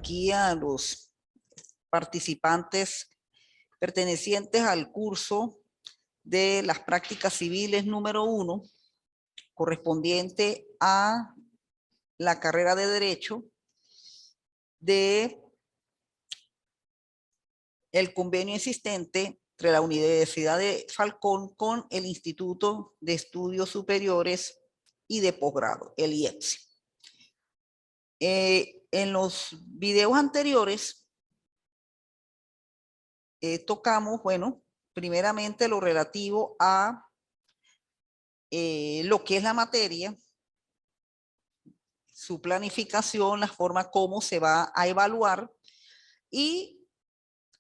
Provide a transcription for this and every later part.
aquí a los participantes pertenecientes al curso de las prácticas civiles número 1, correspondiente a la carrera de Derecho de el convenio existente entre la Universidad de Falcón con el Instituto de Estudios Superiores y de Posgrado, el IEPSI. En los videos anteriores tocamos, bueno, primeramente lo relativo a lo que es la materia, su planificación, la forma como se va a evaluar y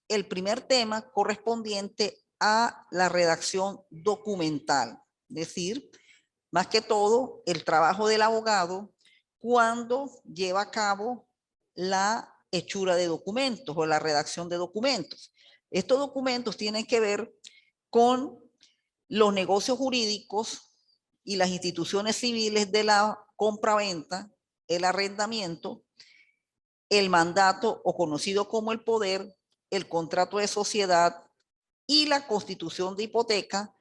el primer tema correspondiente a la redacción documental, es decir, más que todo el trabajo del abogado cuando lleva a cabo la hechura de documentos o la redacción de documentos. Estos documentos tienen que ver con los negocios jurídicos y las instituciones civiles de la compraventa, el arrendamiento, el mandato o conocido como el poder, el contrato de sociedad y la constitución de hipoteca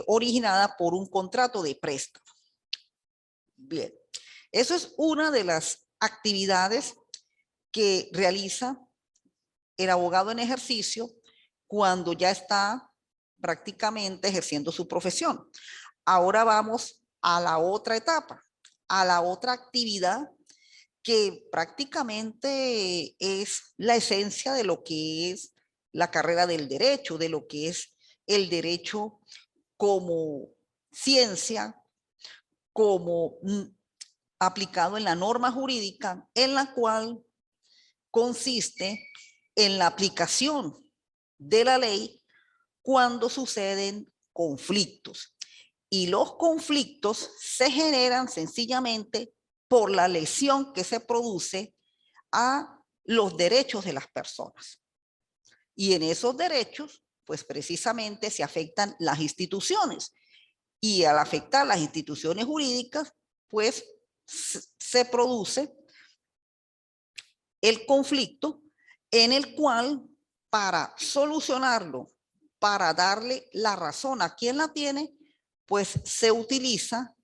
originada por un contrato de préstamo. Bien, eso es una de las actividades que realiza el abogado en ejercicio cuando ya está prácticamente ejerciendo su profesión. Ahora vamos a la otra etapa, a la otra actividad que prácticamente es la esencia de lo que es la carrera del derecho, de lo que es el derecho como ciencia, como aplicado en la norma jurídica, en la cual consiste en la aplicación de la ley cuando suceden conflictos. Y los conflictos se generan sencillamente por la lesión que se produce a los derechos de las personas. Y en esos derechos, pues precisamente se afectan las instituciones. Y al afectar las instituciones jurídicas, pues se produce el conflicto en el cual para solucionarlo, para darle la razón a quien la tiene, pues se utiliza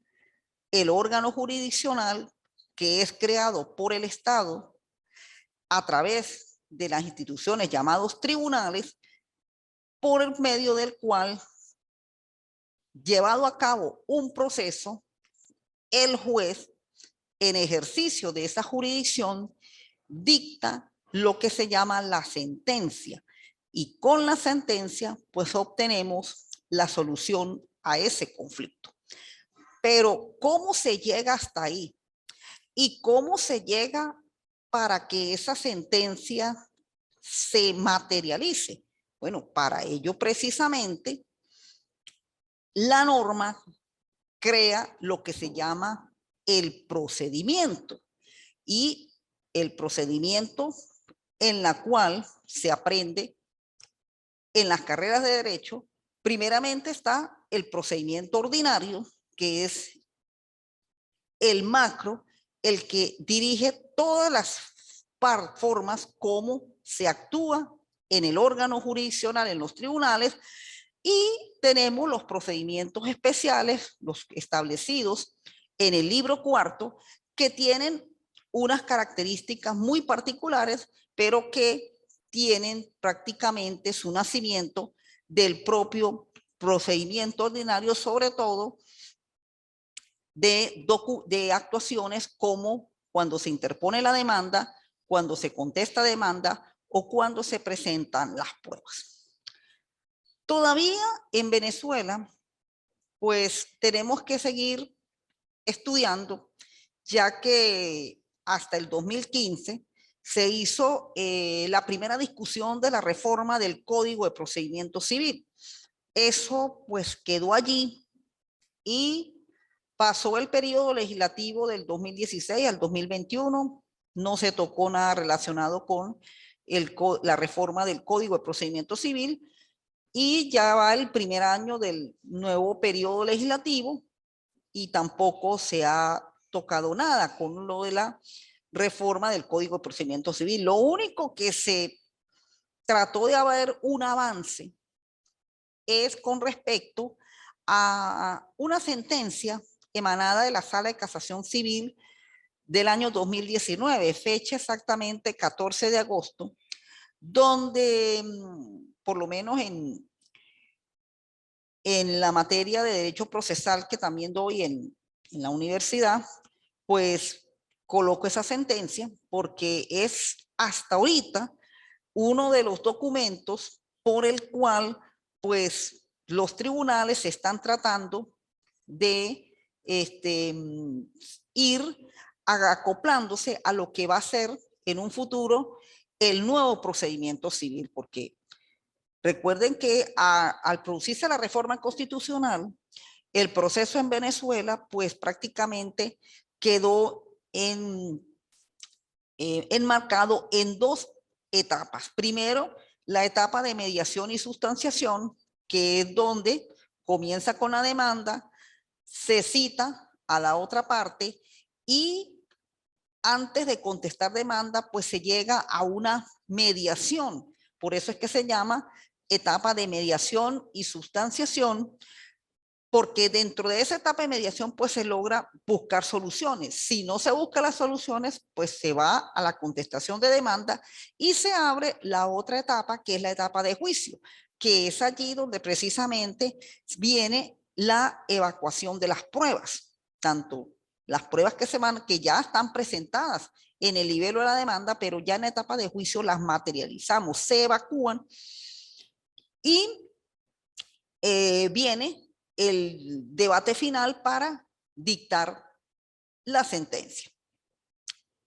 el órgano jurisdiccional que es creado por el Estado a través de las instituciones llamados tribunales, por medio del cual, llevado a cabo un proceso, el juez, en ejercicio de esa jurisdicción, dicta lo que se llama la sentencia. Y con la sentencia, pues obtenemos la solución a ese conflicto. Pero, ¿cómo se llega hasta ahí? ¿Y cómo se llega para que esa sentencia se materialice? Bueno, para ello precisamente la norma crea lo que se llama el procedimiento. Y el procedimiento en la cual se aprende en las carreras de derecho, primeramente está el procedimiento ordinario, que es el macro, el que dirige todas las formas como se actúa en el órgano jurisdiccional, en los tribunales, y tenemos los procedimientos especiales, los establecidos en el libro cuarto, que tienen unas características muy particulares, pero que tienen prácticamente su nacimiento del propio procedimiento ordinario, sobre todo de actuaciones como cuando se interpone la demanda, cuando se contesta demanda o cuando se presentan las pruebas. Todavía en Venezuela, pues tenemos que seguir estudiando, ya que hasta el 2015 se hizo la primera discusión de la reforma del Código de Procedimiento Civil. Eso pues quedó allí y pasó el periodo legislativo del 2016 al 2021, no se tocó nada relacionado con la reforma del Código de Procedimiento Civil y ya va el primer año del nuevo periodo legislativo y tampoco se ha tocado nada con lo de la reforma del Código de Procedimiento Civil. Lo único que se trató de haber un avance es con respecto a una sentencia emanada de la Sala de Casación Civil del año 2019, fecha exactamente 14 de agosto, donde, por lo menos en la materia de derecho procesal que también doy en la universidad, pues coloco esa sentencia porque es hasta ahorita uno de los documentos por el cual pues los tribunales están tratando de ir acoplándose a lo que va a ser en un futuro el nuevo procedimiento civil, porque recuerden que al producirse la reforma constitucional, el proceso en Venezuela pues prácticamente quedó enmarcado en dos etapas. Primero, la etapa de mediación y sustanciación, que es donde comienza con la demanda, se cita a la otra parte y antes de contestar demanda, pues se llega a una mediación. Por eso es que se llama etapa de mediación y sustanciación, porque dentro de esa etapa de mediación pues se logra buscar soluciones. Si no se buscan las soluciones, pues se va a la contestación de demanda y se abre la otra etapa, que es la etapa de juicio, que es allí donde precisamente viene la evacuación de las pruebas, tanto las pruebas que ya están presentadas en el nivel de la demanda, pero ya en la etapa de juicio las materializamos, se evacúan y viene el debate final para dictar la sentencia.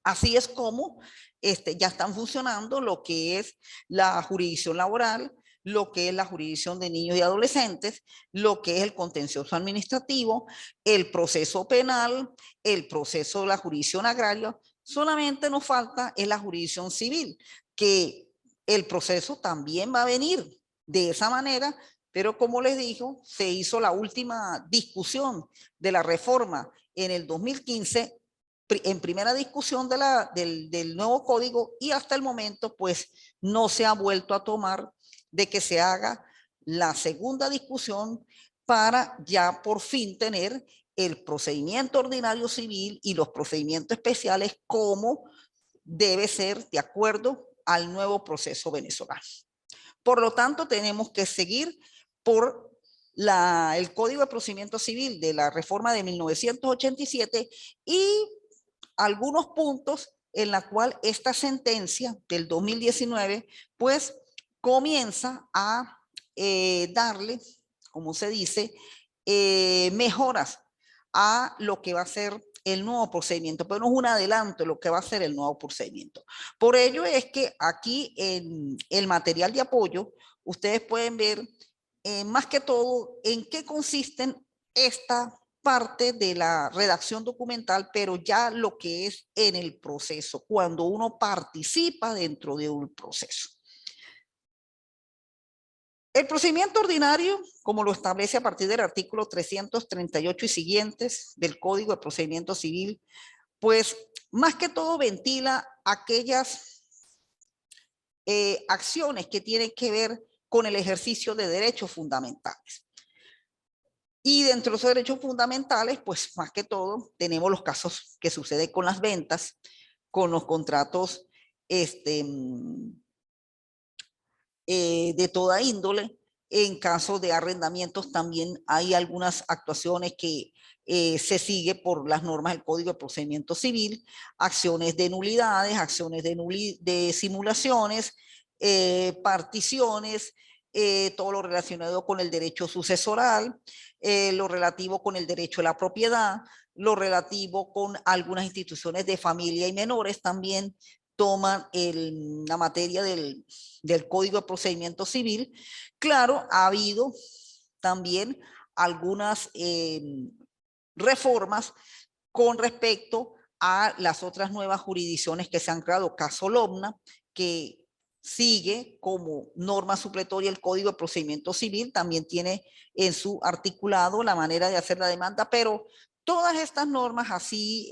Así es como ya están funcionando lo que es la jurisdicción laboral, lo que es la jurisdicción de niños y adolescentes, lo que es el contencioso administrativo, el proceso penal, el proceso de la jurisdicción agraria. Solamente nos falta es la jurisdicción civil, que el proceso también va a venir de esa manera, pero como les digo, se hizo la última discusión de la reforma en el 2015, en primera discusión del nuevo código, y hasta el momento pues no se ha vuelto a tomar de que se haga la segunda discusión para ya por fin tener el procedimiento ordinario civil y los procedimientos especiales como debe ser de acuerdo al nuevo proceso venezolano. Por lo tanto, tenemos que seguir por el Código de Procedimiento Civil de la reforma de 1987 y algunos puntos en la cual esta sentencia del 2019 pues comienza a darle, como se dice, mejoras a lo que va a ser el nuevo procedimiento, pero no es un adelanto de lo que va a ser el nuevo procedimiento. Por ello es que aquí en el material de apoyo ustedes pueden ver más que todo en qué consisten esta parte de la redacción documental, pero ya lo que es en el proceso, cuando uno participa dentro de un proceso. El procedimiento ordinario, como lo establece a partir del artículo 338 y siguientes del Código de Procedimiento Civil, pues más que todo ventila aquellas acciones que tienen que ver con el ejercicio de derechos fundamentales. Y dentro de esos derechos fundamentales, pues más que todo, tenemos los casos que suceden con las ventas, con los contratos de toda índole. En caso de arrendamientos también hay algunas actuaciones que se sigue por las normas del Código de Procedimiento Civil, acciones de nulidades, acciones de simulaciones, particiones, todo lo relacionado con el derecho sucesoral, lo relativo con el derecho a la propiedad, lo relativo con algunas instituciones de familia y menores también toman la materia del Código de Procedimiento Civil. Claro, ha habido también algunas reformas con respecto a las otras nuevas jurisdicciones que se han creado, caso Lomna, que sigue como norma supletoria el Código de Procedimiento Civil, también tiene en su articulado la manera de hacer la demanda, pero todas estas normas así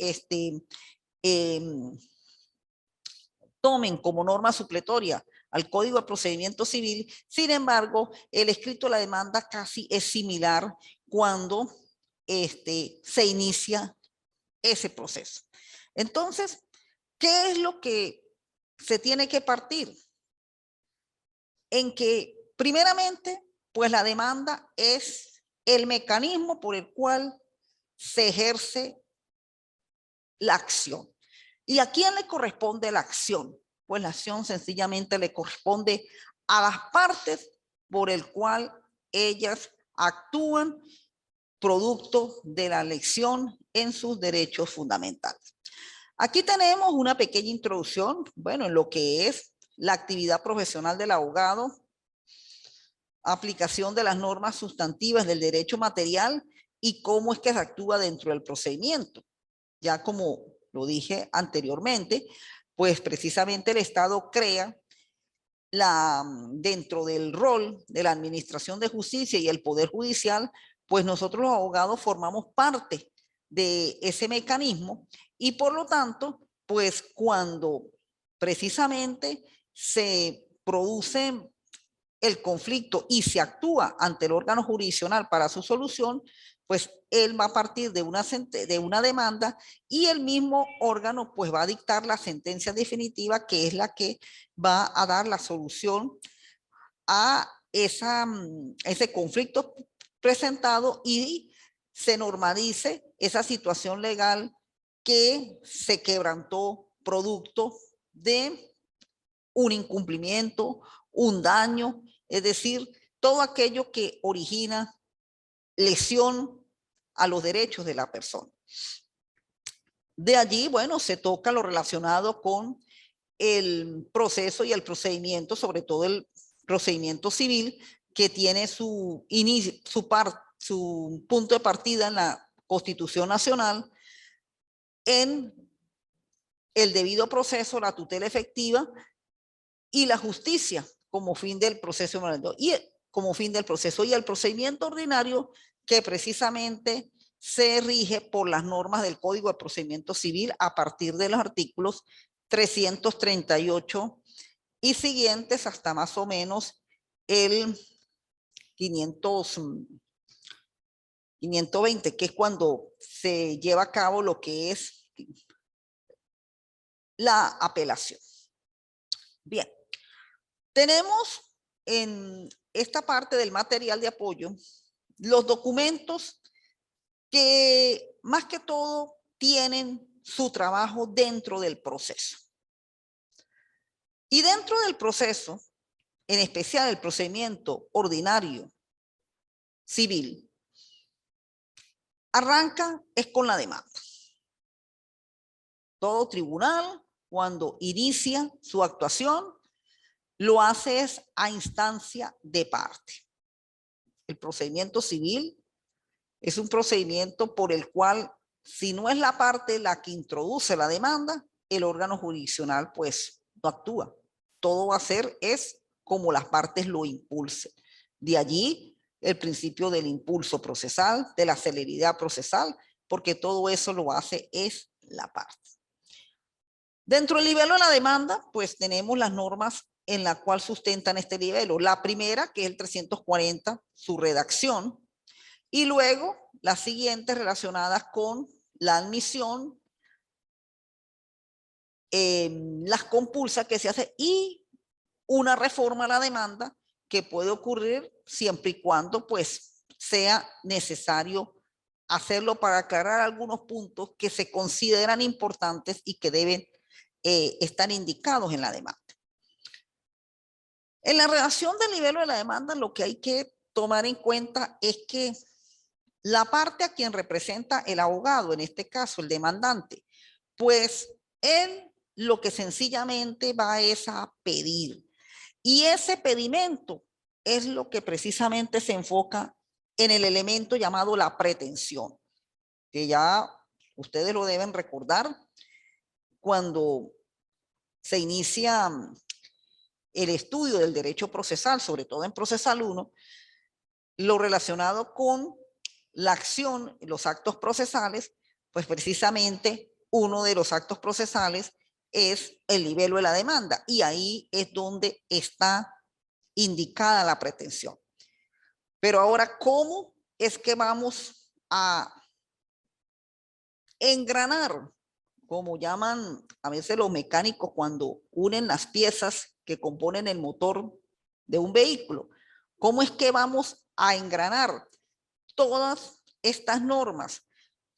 tomen como norma supletoria al Código de Procedimiento Civil. Sin embargo, el escrito de la demanda casi es similar cuando se inicia ese proceso. Entonces, ¿qué es lo que se tiene que partir? En que, primeramente, pues la demanda es el mecanismo por el cual se ejerce la acción. ¿Y a quién le corresponde la acción? Pues la acción sencillamente le corresponde a las partes por el cual ellas actúan producto de la elección en sus derechos fundamentales. Aquí tenemos una pequeña introducción, bueno, en lo que es la actividad profesional del abogado, aplicación de las normas sustantivas del derecho material y cómo es que se actúa dentro del procedimiento. Ya como lo dije anteriormente, pues precisamente el Estado crea dentro del rol de la administración de justicia y el Poder Judicial, pues nosotros los abogados formamos parte de ese mecanismo y por lo tanto, pues cuando precisamente se produce el conflicto y se actúa ante el órgano jurisdiccional para su solución, pues él va a partir de una demanda y el mismo órgano pues va a dictar la sentencia definitiva que es la que va a dar la solución a ese conflicto presentado y se normalice esa situación legal que se quebrantó producto de un incumplimiento, un daño, es decir, todo aquello que origina lesión a los derechos de la persona. De allí, bueno, se toca lo relacionado con el proceso y el procedimiento, sobre todo el procedimiento civil, que tiene su punto de partida en la Constitución Nacional, en el debido proceso, la tutela efectiva y la justicia como fin del proceso y el procedimiento ordinario que precisamente se rige por las normas del Código de Procedimiento Civil a partir de los artículos 338 y siguientes hasta más o menos el 520, que es cuando se lleva a cabo lo que es la apelación. Bien, tenemos en esta parte del material de apoyo los documentos que más que todo tienen su trabajo dentro del proceso. Y dentro del proceso, en especial el procedimiento ordinario civil, arranca es con la demanda. Todo tribunal, cuando inicia su actuación, lo hace es a instancia de parte. El procedimiento civil es un procedimiento por el cual, si no es la parte la que introduce la demanda, el órgano jurisdiccional pues no actúa. Todo va a ser es como las partes lo impulsen. De allí el principio del impulso procesal, de la celeridad procesal, porque todo eso lo hace es la parte. Dentro del nivel de la demanda, pues tenemos las normas en la cual sustentan este nivel. La primera, que es el 340, su redacción, y luego las siguientes relacionadas con la admisión, las compulsas que se hace y una reforma a la demanda que puede ocurrir siempre y cuando pues sea necesario hacerlo para aclarar algunos puntos que se consideran importantes y que deben estar indicados en la demanda. En la redacción del nivel de la demanda, lo que hay que tomar en cuenta es que la parte a quien representa el abogado, en este caso el demandante, pues él lo que sencillamente va es a pedir. Y ese pedimento es lo que precisamente se enfoca en el elemento llamado la pretensión, que ya ustedes lo deben recordar cuando se inicia el estudio del derecho procesal, sobre todo en procesal 1, lo relacionado con la acción, los actos procesales, pues precisamente uno de los actos procesales es el nivel de la demanda y ahí es donde está indicada la pretensión. Pero ahora, ¿cómo es que vamos a engranar, como llaman a veces los mecánicos cuando unen las piezas que componen el motor de un vehículo? ¿Cómo es que vamos a engranar todas estas normas,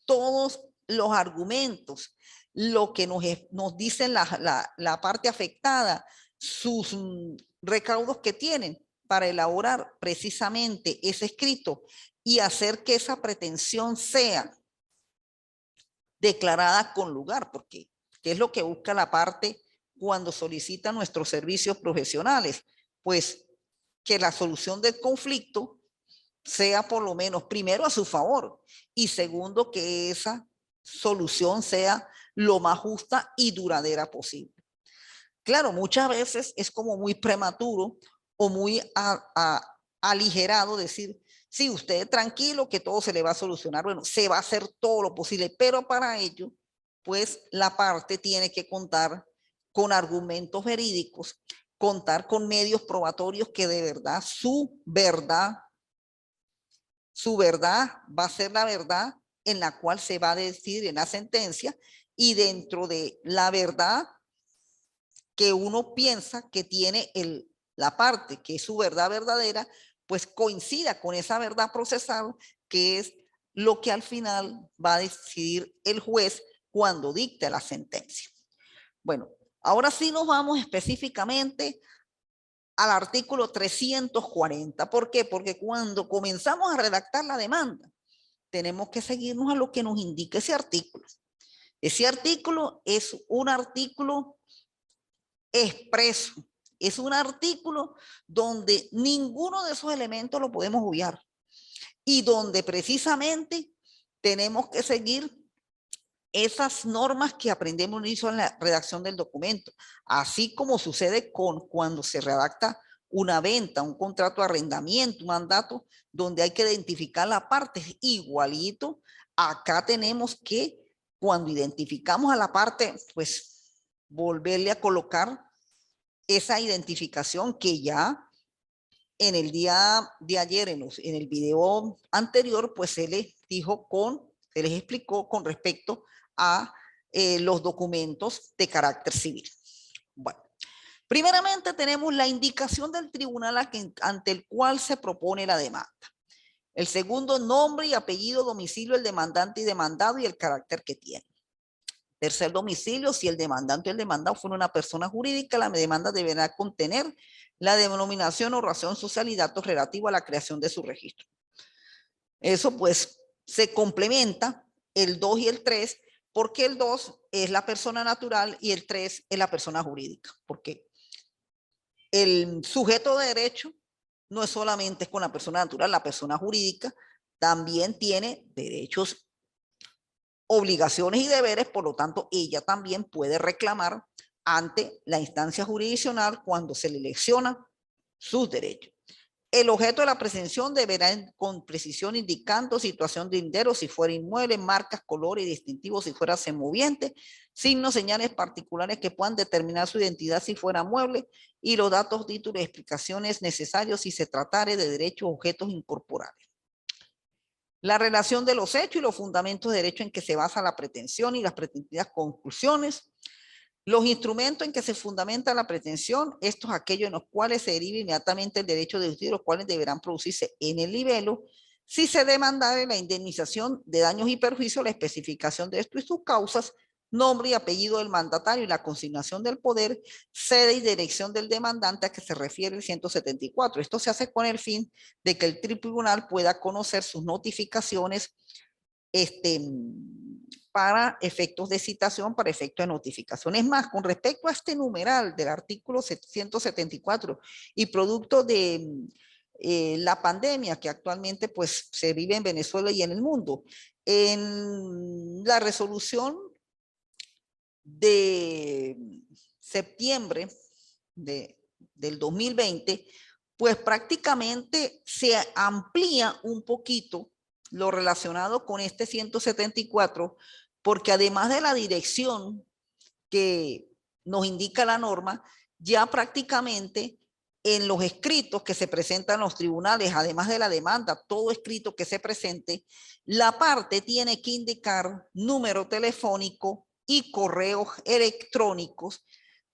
todos los argumentos, lo que nos dicen la parte afectada, sus recaudos que tienen para elaborar precisamente ese escrito y hacer que esa pretensión sea declarada con lugar? Porque ¿qué es lo que busca la parte cuando solicita nuestros servicios profesionales? Pues que la solución del conflicto sea por lo menos primero a su favor y segundo que esa solución sea lo más justa y duradera posible. Claro, muchas veces es como muy prematuro o muy aligerado decir, sí, usted tranquilo que todo se le va a solucionar. Bueno, se va a hacer todo lo posible, pero para ello, pues la parte tiene que contar con argumentos verídicos, contar con medios probatorios que de verdad su verdad va a ser la verdad en la cual se va a decir en la sentencia y dentro de la verdad que uno piensa que tiene la parte que es su verdad verdadera, pues coincida con esa verdad procesal que es lo que al final va a decidir el juez cuando dicte la sentencia. Bueno, ahora sí nos vamos específicamente al artículo 340. ¿Por qué? Porque cuando comenzamos a redactar la demanda, tenemos que seguirnos a lo que nos indica ese artículo. Ese artículo es un artículo expreso, es un artículo donde ninguno de esos elementos lo podemos obviar y donde precisamente tenemos que seguir esas normas que aprendemos en la redacción del documento, así como sucede con cuando se redacta una venta, un contrato de arrendamiento, un mandato, donde hay que identificar la parte. Igualito, acá tenemos que, cuando identificamos a la parte, pues volverle a colocar esa identificación que ya en el día de ayer, en el video anterior, pues se les explicó con respecto a los documentos de carácter civil. Bueno, primeramente tenemos la indicación del tribunal ante el cual se propone la demanda. El segundo, nombre y apellido, domicilio del demandante y demandado y el carácter que tiene. Tercer, domicilio, si el demandante o el demandado fuera una persona jurídica, la demanda deberá contener la denominación o razón social y datos relativos a la creación de su registro. Eso pues se complementa el 2 y el 3, porque el 2 es la persona natural y el 3 es la persona jurídica, porque el sujeto de derecho no es solamente con la persona natural, la persona jurídica también tiene derechos, obligaciones y deberes, por lo tanto, ella también puede reclamar ante la instancia jurisdiccional cuando se le lecciona sus derechos. El objeto de la pretensión deberá con precisión indicando situación de indero si fuera inmueble, marcas, colores y distintivos si fuera semoviente, signos, señales particulares que puedan determinar su identidad si fuera mueble y los datos, títulos y explicaciones necesarios si se tratare de derechos o objetos incorporables. La relación de los hechos y los fundamentos de derecho en que se basa la pretensión y las pretendidas conclusiones. Los instrumentos en que se fundamenta la pretensión, estos aquellos en los cuales se deriva inmediatamente el derecho de justicia, los cuales deberán producirse en el libelo. Si se demandare la indemnización de daños y perjuicios, la especificación de esto y sus causas, nombre y apellido del mandatario y la consignación del poder, sede y dirección del demandante a que se refiere el 174. Esto se hace con el fin de que el tribunal pueda conocer sus notificaciones para efectos de citación, para efectos de notificación. Es más, con respecto a este numeral del artículo 174 y producto de la pandemia que actualmente pues se vive en Venezuela y en el mundo, en la resolución de septiembre del 2020, pues prácticamente se amplía un poquito lo relacionado con este 174, porque además de la dirección que nos indica la norma, ya prácticamente en los escritos que se presentan en los tribunales, además de la demanda, todo escrito que se presente, la parte tiene que indicar número telefónico y correos electrónicos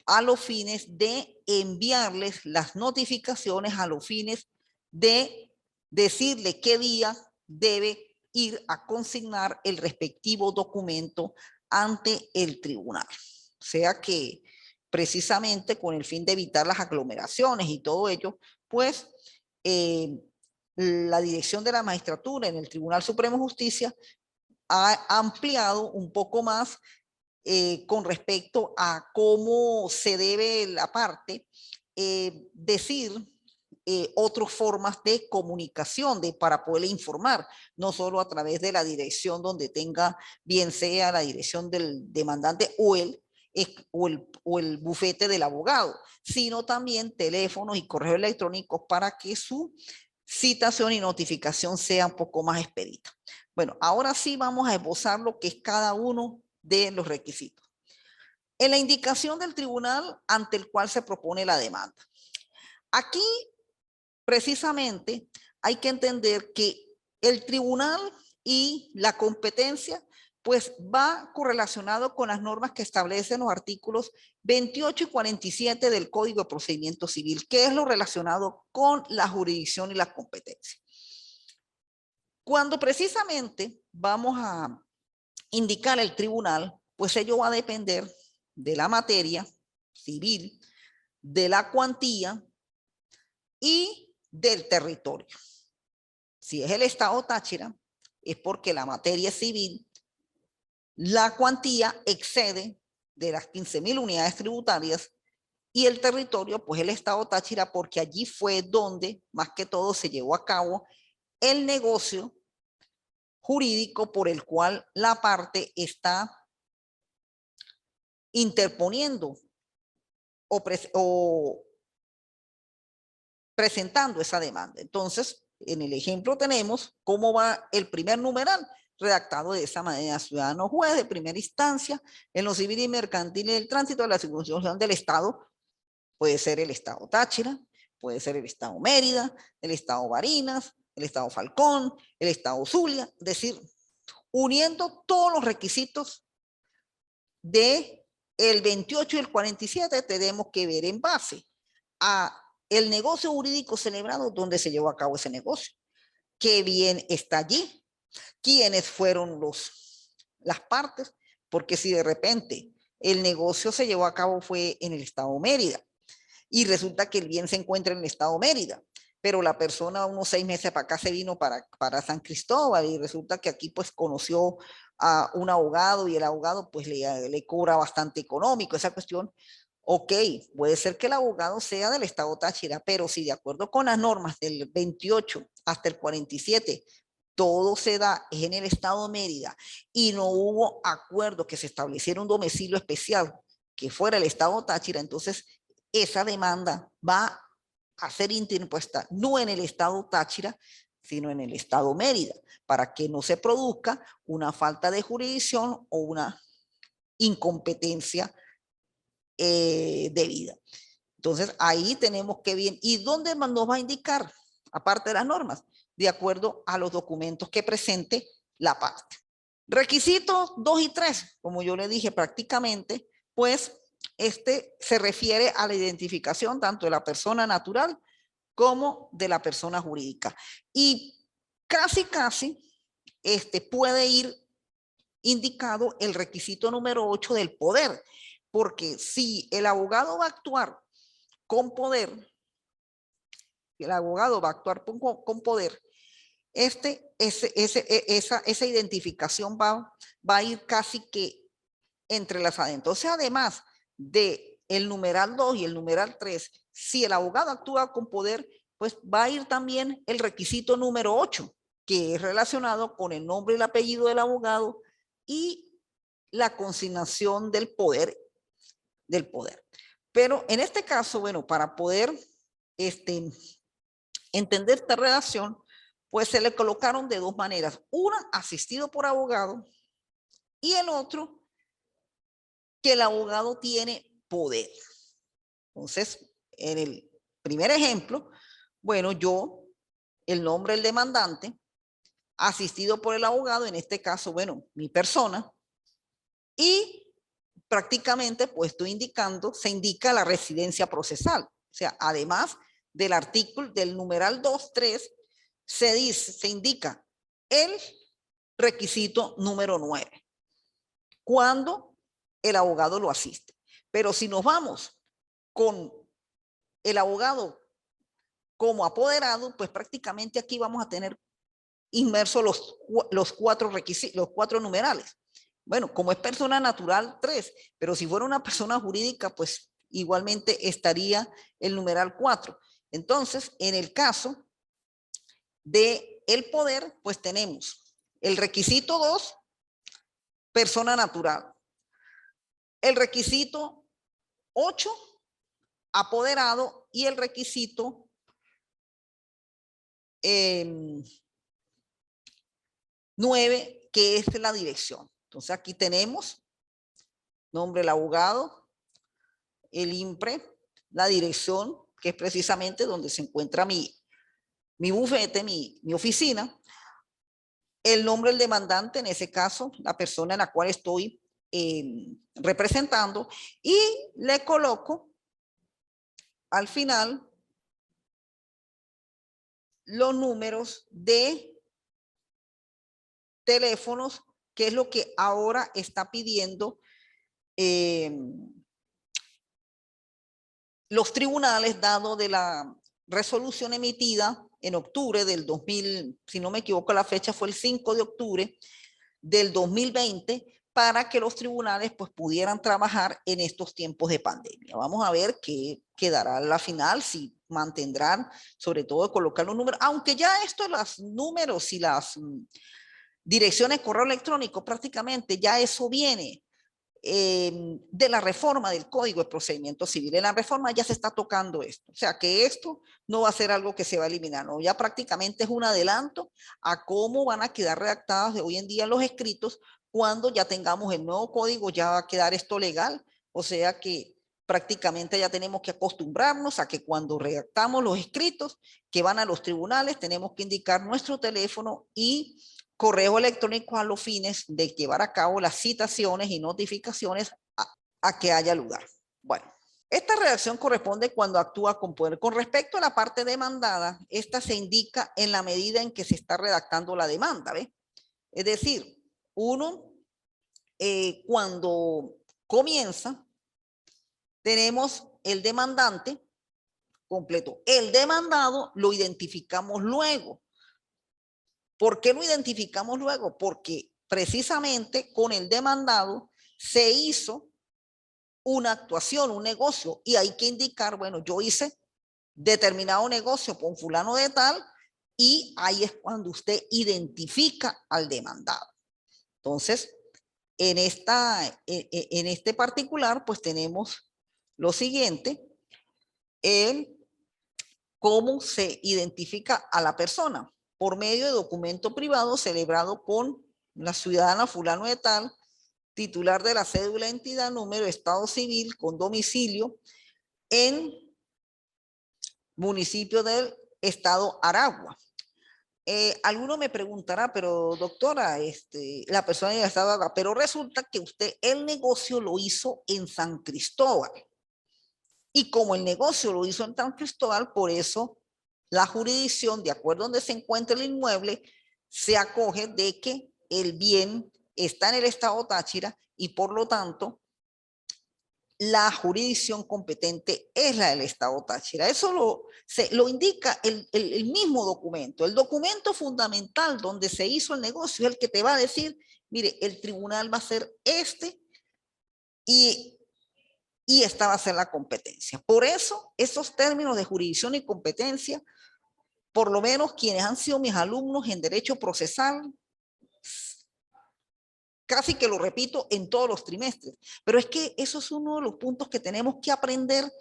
a los fines de enviarles las notificaciones, a los fines de decirle qué día debe ir a consignar el respectivo documento ante el tribunal. O sea que precisamente con el fin de evitar las aglomeraciones y todo ello, pues la dirección de la magistratura en el Tribunal Supremo de Justicia ha ampliado un poco más con respecto a cómo se debe la parte decir otras formas de comunicación para poderle informar, no solo a través de la dirección donde tenga, bien sea la dirección del demandante o el bufete del abogado, sino también teléfonos y correos electrónicos para que su citación y notificación sea un poco más expedita. Bueno, ahora sí vamos a esbozar lo que es cada uno de los requisitos. En la indicación del tribunal ante el cual se propone la demanda. Aquí, precisamente, hay que entender que el tribunal y la competencia pues va correlacionado con las normas que establecen los artículos 28 y 47 del Código de Procedimiento Civil, que es lo relacionado con la jurisdicción y la competencia. Cuando precisamente vamos a indicar el tribunal, pues ello va a depender de la materia civil, de la cuantía y del territorio. Si es el estado Táchira, es porque la materia civil, la cuantía excede de las 15.000 unidades tributarias y el territorio, pues el estado Táchira, porque allí fue donde más que todo se llevó a cabo el negocio jurídico por el cual la parte está interponiendo o presentando esa demanda. Entonces, en el ejemplo tenemos cómo va el primer numeral, redactado de esa manera: ciudadano juez de primera instancia en lo civil y mercantil y el tránsito de la circunscripción del estado. Puede ser el estado Táchira, puede ser el estado Mérida, el estado Barinas, el estado Falcón, el estado Zulia, es decir, uniendo todos los requisitos de el 28 y el 47 tenemos que ver en base a el negocio jurídico celebrado donde se llevó a cabo ese negocio, qué bien está allí, quiénes fueron las partes, porque si de repente el negocio se llevó a cabo fue en el estado Mérida y resulta que el bien se encuentra en el estado Mérida, pero la persona unos 6 meses para acá se vino para San Cristóbal y resulta que aquí pues conoció a un abogado y el abogado pues le cobra bastante económico esa cuestión. Ok, puede ser que el abogado sea del estado Táchira, pero si de acuerdo con las normas del 28 hasta el 47 todo se da en el estado Mérida y no hubo acuerdo que se estableciera un domicilio especial que fuera el estado Táchira, entonces esa demanda va a ser interpuesta no en el estado Táchira, sino en el estado Mérida, para que no se produzca una falta de jurisdicción o una incompetencia debida. Entonces ahí tenemos que ver, ¿y dónde nos va a indicar? Aparte de las normas, de acuerdo a los documentos que presente la parte. Requisitos 2 y 3, como yo le dije prácticamente, pues se refiere a la identificación tanto de la persona natural como de la persona jurídica. Y casi puede ir indicado el requisito número 8 del poder, porque si el abogado va a actuar con poder, con poder, esa identificación va a ir casi que entrelazada. Entonces, además de el numeral 2 y el numeral 3, si el abogado actúa con poder, pues va a ir también el requisito número 8, que es relacionado con el nombre y el apellido del abogado y la consignación del poder. Pero en este caso, bueno, para poder entender esta relación, pues se le colocaron de dos maneras. Una, asistido por abogado, y el otro, que el abogado tiene poder. Entonces, en el primer ejemplo, bueno, yo, el nombre del demandante, asistido por el abogado, en este caso, bueno, mi persona, y prácticamente, pues estoy indicando, se indica la residencia procesal. O sea, además del artículo, del numeral 2.3, se indica el requisito número 9, cuando el abogado lo asiste. Pero si nos vamos con el abogado como apoderado, pues prácticamente aquí vamos a tener inmersos los cuatro requisitos, los cuatro numerales. Bueno, como es persona natural, 3, pero si fuera una persona jurídica, pues igualmente estaría el numeral 4. Entonces, en el caso de el poder, pues tenemos el requisito 2, persona natural. El requisito 8, apoderado, y el requisito 9, que es la dirección. Entonces aquí tenemos nombre del abogado, el IMPRE, la dirección, que es precisamente donde se encuentra mi bufete, mi oficina, el nombre del demandante, en ese caso, la persona en la cual estoy representando, y le coloco al final los números de teléfonos, que es lo que ahora está pidiendo los tribunales, dado de la resolución emitida en octubre del 2000, si no me equivoco, la fecha fue el 5 de octubre del 2020, para que los tribunales pues pudieran trabajar en estos tiempos de pandemia. Vamos a ver qué quedará a la final, si mantendrán, sobre todo, colocar los números, aunque ya esto de los números y las direcciones de correo electrónico, prácticamente ya eso viene de la reforma del Código de Procedimiento Civil. En la reforma ya se está tocando esto. O sea, que esto no va a ser algo que se va a eliminar, no, ya prácticamente es un adelanto a cómo van a quedar redactados de hoy en día los escritos. Cuando ya tengamos el nuevo código, ya va a quedar esto legal. O sea que prácticamente ya tenemos que acostumbrarnos a que cuando redactamos los escritos que van a los tribunales, tenemos que indicar nuestro teléfono y correo electrónico a los fines de llevar a cabo las citaciones y notificaciones a que haya lugar. Bueno, esta redacción corresponde cuando actúa con poder. Con respecto a la parte demandada, esta se indica en la medida en que se está redactando la demanda, ¿ve? Es decir, uno, cuando comienza, tenemos el demandante completo. El demandado lo identificamos luego. ¿Por qué lo identificamos luego? Porque precisamente con el demandado se hizo una actuación, un negocio, y hay que indicar, bueno, yo hice determinado negocio con fulano de tal, y ahí es cuando usted identifica al demandado. Entonces, en este particular, pues tenemos lo siguiente, cómo se identifica a la persona: por medio de documento privado celebrado con la ciudadana fulano de tal, titular de la cédula, entidad, número, estado civil, con domicilio en municipio del estado Aragua. Alguno me preguntará, pero doctora, la persona ya estaba, pero resulta que usted el negocio lo hizo en San Cristóbal. Y como el negocio lo hizo en San Cristóbal, por eso la jurisdicción, de acuerdo a donde se encuentra el inmueble, se acoge de que el bien está en el estado Táchira, y por lo tanto la jurisdicción competente es la del estado Táchira. Eso lo indica el mismo documento. El documento fundamental donde se hizo el negocio es el que te va a decir, mire, el tribunal va a ser y esta va a ser la competencia. Por eso, esos términos de jurisdicción y competencia, por lo menos quienes han sido mis alumnos en derecho procesal, casi que lo repito en todos los trimestres. Pero es que eso es uno de los puntos que tenemos que aprender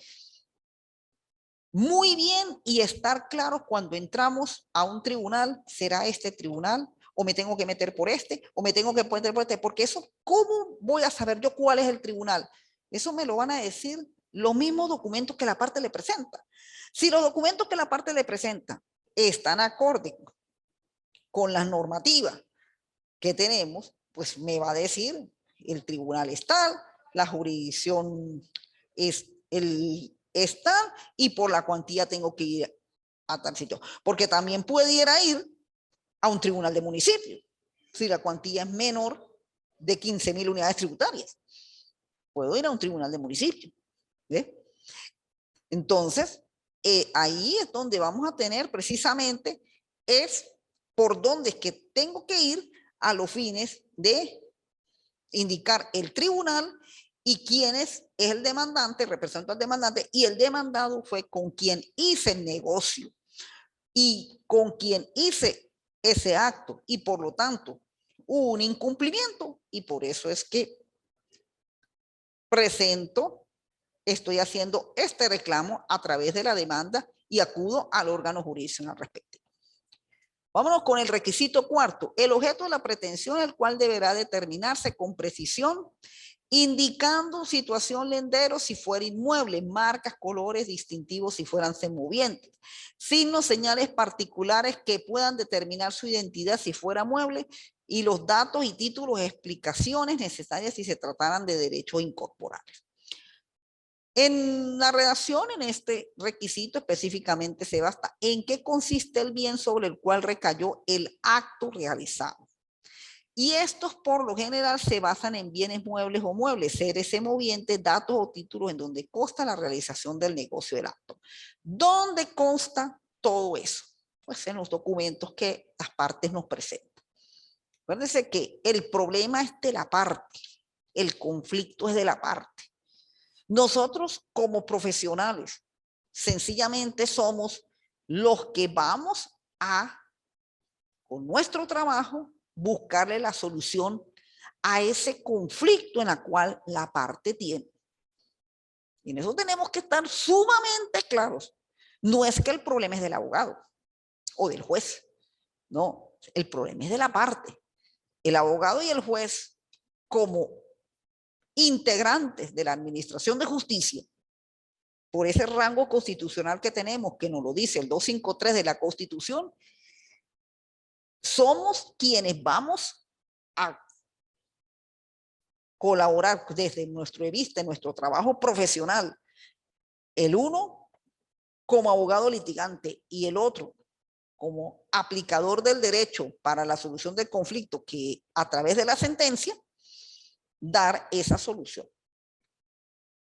muy bien y estar claros cuando entramos a un tribunal. ¿Será este tribunal? ¿O me tengo que meter por este? ¿O me tengo que meter por este? Porque eso, ¿cómo voy a saber yo cuál es el tribunal? Eso me lo van a decir los mismos documentos que la parte le presenta. Si los documentos que la parte le presenta están acorde con las normativas que tenemos, pues me va a decir el tribunal es tal, la jurisdicción es tal y por la cuantía tengo que ir a tal sitio. Porque también pudiera ir a un tribunal de municipio si la cuantía es menor de 15.000 unidades tributarias. Puedo ir a un tribunal de municipio. ¿Ve? Entonces, ahí es donde vamos a tener precisamente, es por donde es que tengo que ir a los fines de indicar el tribunal y quién es el demandante, representa al demandante, y el demandado fue con quien hice el negocio y con quien hice ese acto, y por lo tanto hubo un incumplimiento, y por eso es que estoy haciendo este reclamo a través de la demanda y acudo al órgano jurisdiccional respectivo. Vámonos con el requisito cuarto. El objeto de la pretensión, el cual deberá determinarse con precisión, indicando situación lendero si fuera inmueble, marcas, colores distintivos si fueran semovientes, signos, señales particulares que puedan determinar su identidad si fuera mueble, y los datos y títulos, explicaciones necesarias si se trataran de derechos incorporables. En la redacción, en este requisito específicamente se basta en qué consiste el bien sobre el cual recayó el acto realizado. Y estos por lo general se basan en bienes muebles o muebles, seres semovientes, datos o títulos en donde consta la realización del negocio del acto. ¿Dónde consta todo eso? Pues en los documentos que las partes nos presentan. Acuérdense que el problema es de la parte, el conflicto es de la parte. Nosotros como profesionales sencillamente somos los que vamos a, con nuestro trabajo, buscarle la solución a ese conflicto en la cual la parte tiene. Y en eso tenemos que estar sumamente claros. No es que el problema es del abogado o del juez. No, el problema es de la parte. El abogado y el juez, como integrantes de la administración de justicia, por ese rango constitucional que tenemos, que nos lo dice el 253 de la Constitución, somos quienes vamos a colaborar desde nuestro vista, nuestro trabajo profesional, el uno como abogado litigante y el otro como aplicador del derecho para la solución del conflicto, que a través de la sentencia, dar esa solución.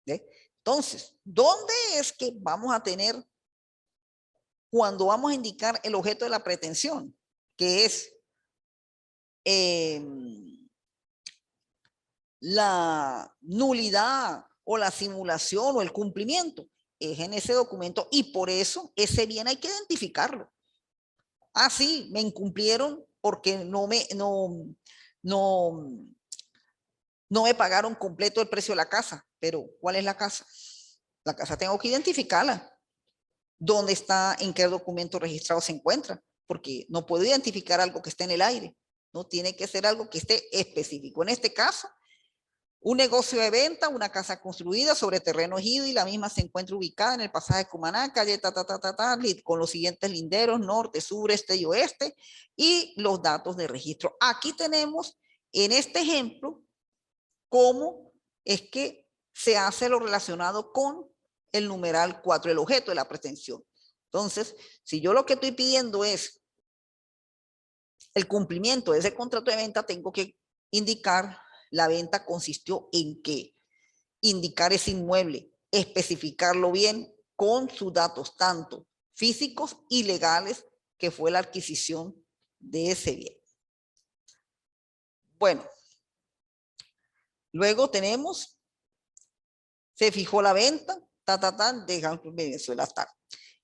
¿Ve? Entonces, ¿dónde es que vamos a tener cuando vamos a indicar el objeto de la pretensión? Que es la nulidad o la simulación o el cumplimiento, es en ese documento, y por eso ese bien hay que identificarlo. Ah, sí, me incumplieron porque no me pagaron completo el precio de la casa, pero ¿cuál es la casa? La casa tengo que identificarla. ¿Dónde está, en qué documento registrado se encuentra? Porque no puedo identificar algo que esté en el aire, no tiene que ser algo que esté específico. En este caso, un negocio de venta, una casa construida sobre terreno ejido y la misma se encuentra ubicada en el pasaje Cumaná, calle con los siguientes linderos, norte, sur, este y oeste, y los datos de registro. Aquí tenemos en este ejemplo cómo es que se hace lo relacionado con el numeral 4, el objeto de la pretensión. Entonces, si yo lo que estoy pidiendo es el cumplimiento de ese contrato de venta, tengo que indicar la venta consistió en qué, indicar ese inmueble, especificarlo bien con sus datos, tanto físicos y legales, que fue la adquisición de ese bien. Bueno, luego tenemos, se fijó la venta, dejan Venezuela estar.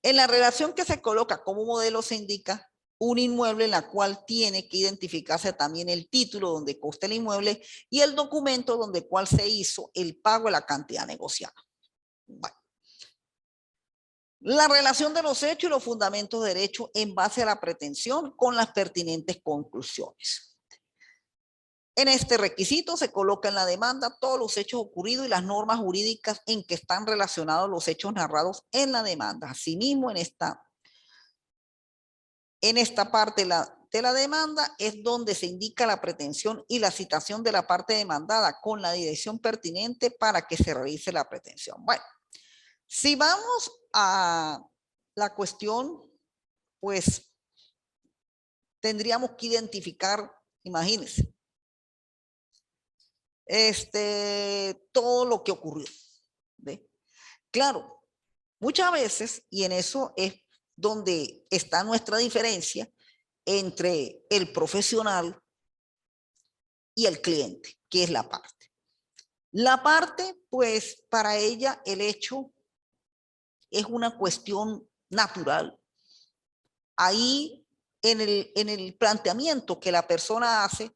En la relación que se coloca como modelo se indica un inmueble en la cual tiene que identificarse también el título donde consta el inmueble y el documento donde cual se hizo el pago de la cantidad negociada. Bueno. La relación de los hechos y los fundamentos de derecho en base a la pretensión con las pertinentes conclusiones. En este requisito se coloca en la demanda todos los hechos ocurridos y las normas jurídicas en que están relacionados los hechos narrados en la demanda. Asimismo, en esta parte de la demanda es donde se indica la pretensión y la citación de la parte demandada con la dirección pertinente para que se realice la pretensión. Bueno, si vamos a la cuestión, pues tendríamos que identificar, imagínense, todo lo que ocurrió. ¿Ve? Claro, muchas veces, y en eso es donde está nuestra diferencia entre el profesional y el cliente, que es la parte. La parte, pues, para ella el hecho es una cuestión natural. Ahí, en el planteamiento que la persona hace,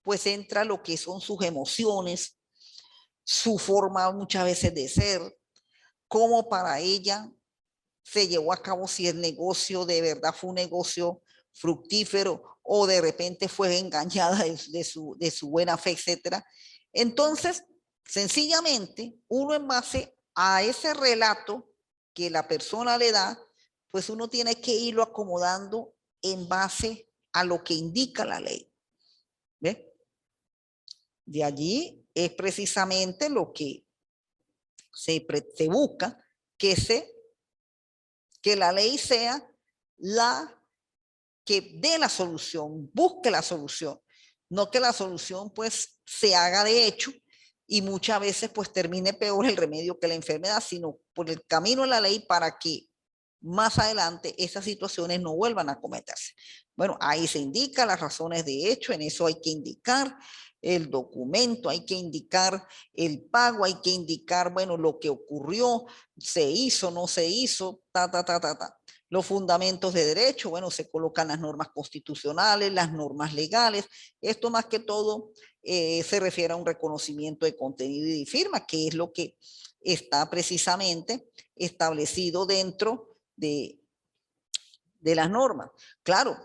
pues entra lo que son sus emociones, su forma muchas veces de ser, cómo para ella se llevó a cabo, si el negocio de verdad fue un negocio fructífero o de repente fue engañada de su buena fe, etcétera. Entonces, sencillamente, uno en base a ese relato que la persona le da, pues uno tiene que irlo acomodando en base a lo que indica la ley. ¿Ve? De allí es precisamente lo que se busca, que la ley sea la que dé la solución, busque la solución, no que la solución pues se haga de hecho y muchas veces pues termine peor el remedio que la enfermedad, sino por el camino de la ley para que más adelante esas situaciones no vuelvan a cometerse. Bueno, ahí se indica las razones de hecho, en eso hay que indicar el documento, hay que indicar el pago, hay que indicar, bueno, lo que ocurrió, se hizo, no se hizo, ta. Los fundamentos de derecho, bueno, se colocan las normas constitucionales, las normas legales. Esto más que todo se refiere a un reconocimiento de contenido y de firma, que es lo que está precisamente establecido dentro de las normas. Claro,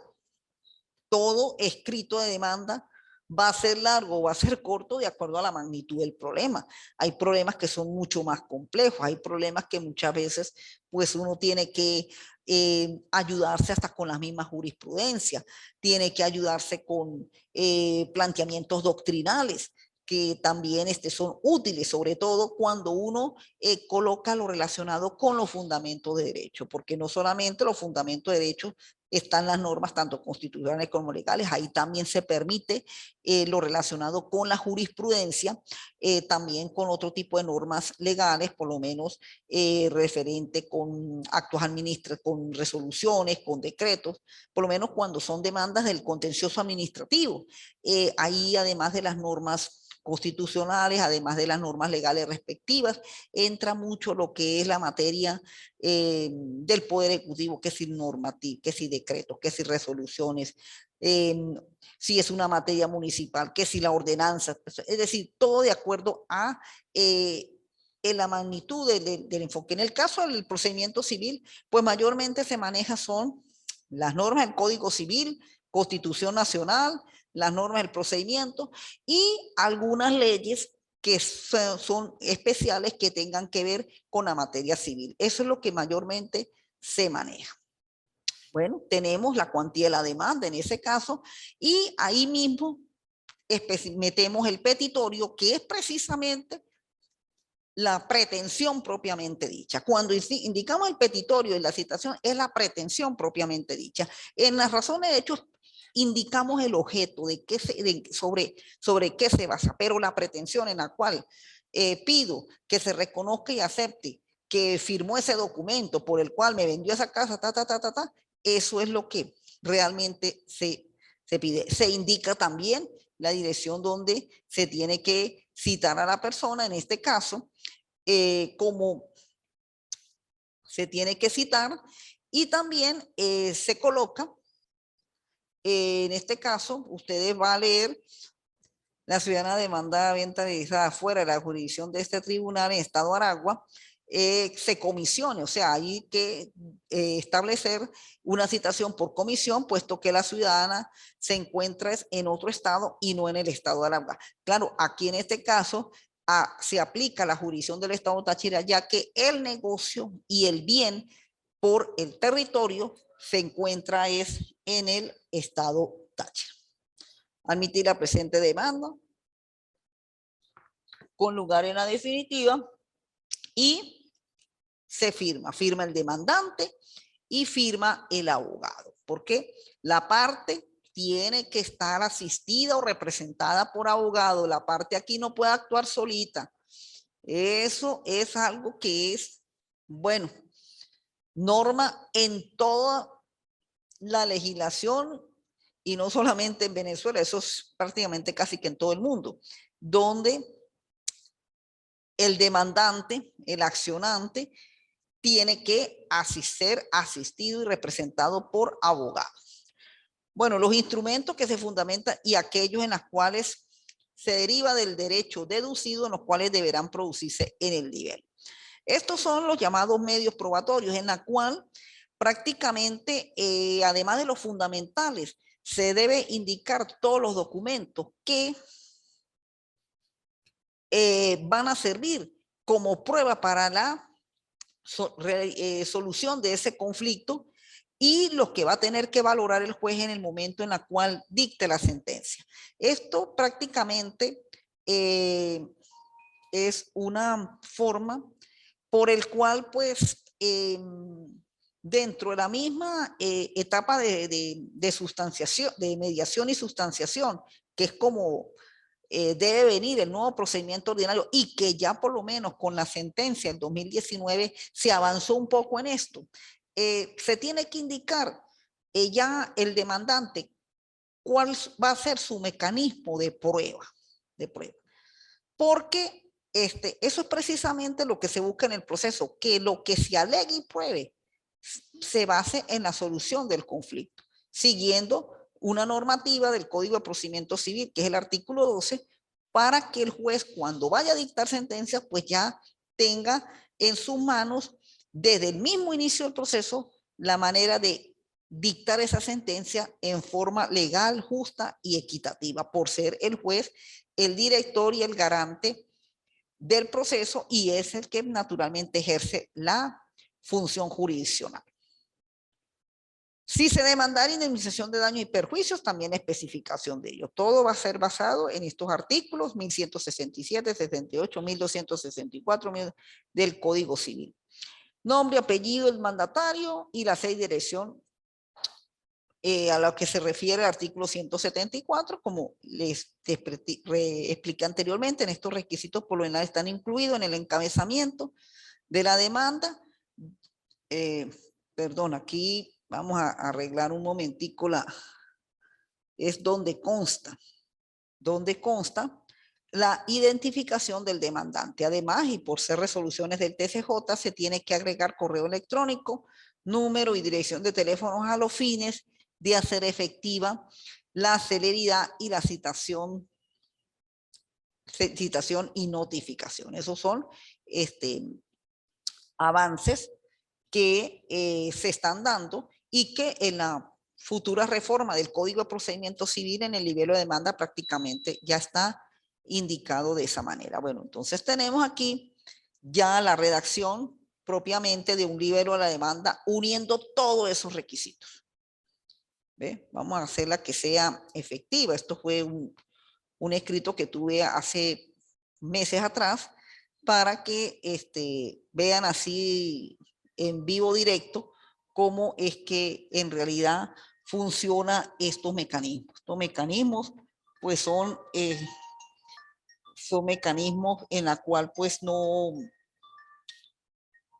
todo escrito de demanda va a ser largo o va a ser corto de acuerdo a la magnitud del problema. Hay problemas que son mucho más complejos, hay problemas que muchas veces pues uno tiene que ayudarse hasta con la misma jurisprudencia, tiene que ayudarse con planteamientos doctrinales que también son útiles, sobre todo cuando uno coloca lo relacionado con los fundamentos de derecho, porque no solamente los fundamentos de derecho están las normas tanto constitucionales como legales, ahí también se permite lo relacionado con la jurisprudencia, también con otro tipo de normas legales, por lo menos referente con actos administrativos, con resoluciones, con decretos, por lo menos cuando son demandas del contencioso administrativo. Ahí además de las normas constitucionales, además de las normas legales respectivas, entra mucho lo que es la materia del Poder Ejecutivo, que si normativo, que si decretos, que si resoluciones, si es una materia municipal, que si la ordenanza, es decir, todo de acuerdo a en la magnitud del enfoque. En el caso del procedimiento civil, pues mayormente se maneja son las normas del Código Civil, Constitución Nacional, las normas del procedimiento y algunas leyes que son especiales que tengan que ver con la materia civil. Eso es lo que mayormente se maneja. Bueno, tenemos la cuantía de la demanda en ese caso y ahí mismo metemos el petitorio, que es precisamente la pretensión propiamente dicha. Cuando indicamos el petitorio en la citación, es la pretensión propiamente dicha. En las razones de hechos indicamos el objeto de qué sobre qué se basa, pero la pretensión en la cual pido que se reconozca y acepte que firmó ese documento por el cual me vendió esa casa, eso es lo que realmente se pide. Se indica también la dirección donde se tiene que citar a la persona, en este caso, como se tiene que citar, y también se coloca, en este caso, ustedes van a leer: la ciudadana demanda venta realizada fuera de la jurisdicción de este tribunal en Estado Aragua, se comisione, o sea, hay que establecer una citación por comisión, puesto que la ciudadana se encuentra en otro estado y no en el estado de Arauca. Claro, aquí en este caso se aplica la jurisdicción del estado Táchira, ya que el negocio y el bien por el territorio se encuentra en el estado Táchira. Admitir la presente demanda con lugar en la definitiva y se firma el demandante y firma el abogado, porque la parte tiene que estar asistida o representada por abogado. La parte aquí no puede actuar solita. Eso es algo que es, bueno, norma en toda la legislación y no solamente en Venezuela, eso es prácticamente casi que en todo el mundo, donde el demandante, el accionante, tiene que ser asistido y representado por abogados. Bueno, los instrumentos que se fundamentan y aquellos en los cuales se deriva del derecho deducido, en los cuales deberán producirse en el nivel. Estos son los llamados medios probatorios, en la cual prácticamente, además de los fundamentales, se debe indicar todos los documentos que van a servir como prueba para la solución de ese conflicto y los que va a tener que valorar el juez en el momento en el cual dicte la sentencia. Esto prácticamente es una forma por el cual, pues, dentro de la misma etapa de sustanciación, de mediación y sustanciación, que es como debe venir el nuevo procedimiento ordinario y que ya por lo menos con la sentencia del 2019 se avanzó un poco en esto. Se tiene que indicar ya el demandante cuál va a ser su mecanismo de prueba, porque eso es precisamente lo que se busca en el proceso, que lo que se alegue y pruebe se base en la solución del conflicto, siguiendo una normativa del Código de Procedimiento Civil, que es el artículo 12, para que el juez, cuando vaya a dictar sentencia, pues ya tenga en sus manos, desde el mismo inicio del proceso, la manera de dictar esa sentencia en forma legal, justa y equitativa, por ser el juez, el director y el garante del proceso, y es el que naturalmente ejerce la función jurisdiccional. Si se demandara indemnización de daños y perjuicios, también especificación de ello. Todo va a ser basado en estos artículos 1167, 68, 1264 del Código Civil. Nombre, apellido del mandatario y la sede y dirección a lo que se refiere el artículo 174, como les expliqué anteriormente, en estos requisitos por lo general están incluidos en el encabezamiento de la demanda. Perdón, aquí vamos a arreglar un momentico es donde consta la identificación del demandante. Además, y por ser resoluciones del TCJ, se tiene que agregar correo electrónico, número y dirección de teléfonos a los fines de hacer efectiva la celeridad y la citación y notificación. Esos son avances que se están dando y que en la futura reforma del Código de Procedimiento Civil en el nivel de demanda prácticamente ya está indicado de esa manera. Bueno, entonces tenemos aquí ya la redacción propiamente de un libelo de la demanda uniendo todos esos requisitos. ¿Ve? Vamos a hacerla que sea efectiva. Esto fue un escrito que tuve hace meses atrás para que vean así en vivo directo cómo es que en realidad funciona estos mecanismos. Estos mecanismos pues son mecanismos en la cual pues no,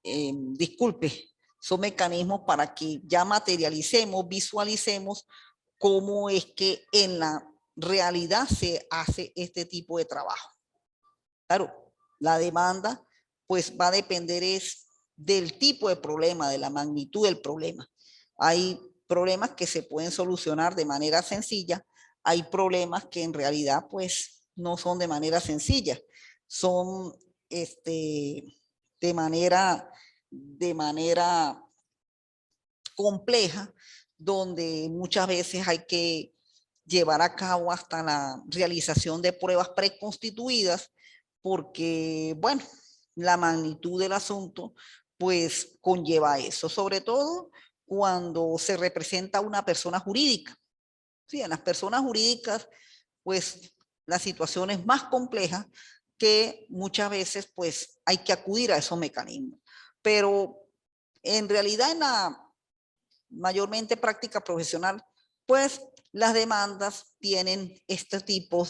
disculpe, son mecanismos para que ya materialicemos, visualicemos cómo es que en la realidad se hace este tipo de trabajo. Claro, la demanda pues va a depender del tipo de problema, de la magnitud del problema. Hay problemas que se pueden solucionar de manera sencilla, hay problemas que en realidad pues no son de manera sencilla, son de manera compleja, donde muchas veces hay que llevar a cabo hasta la realización de pruebas preconstituidas, porque, bueno, la magnitud del asunto, pues conlleva eso, sobre todo cuando se representa una persona jurídica. Sí, en las personas jurídicas, pues la situación es más compleja, que muchas veces pues hay que acudir a esos mecanismos. Pero en realidad en la mayormente práctica profesional, pues las demandas tienen este tipo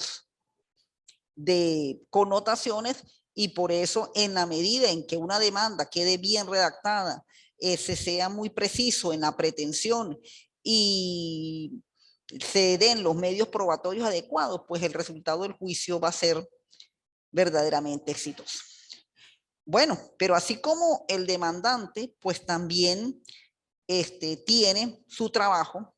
de connotaciones, y por eso en la medida en que una demanda quede bien redactada, se sea muy preciso en la pretensión y se den los medios probatorios adecuados, pues el resultado del juicio va a ser verdaderamente exitoso. Bueno, pero así como el demandante, pues también tiene su trabajo,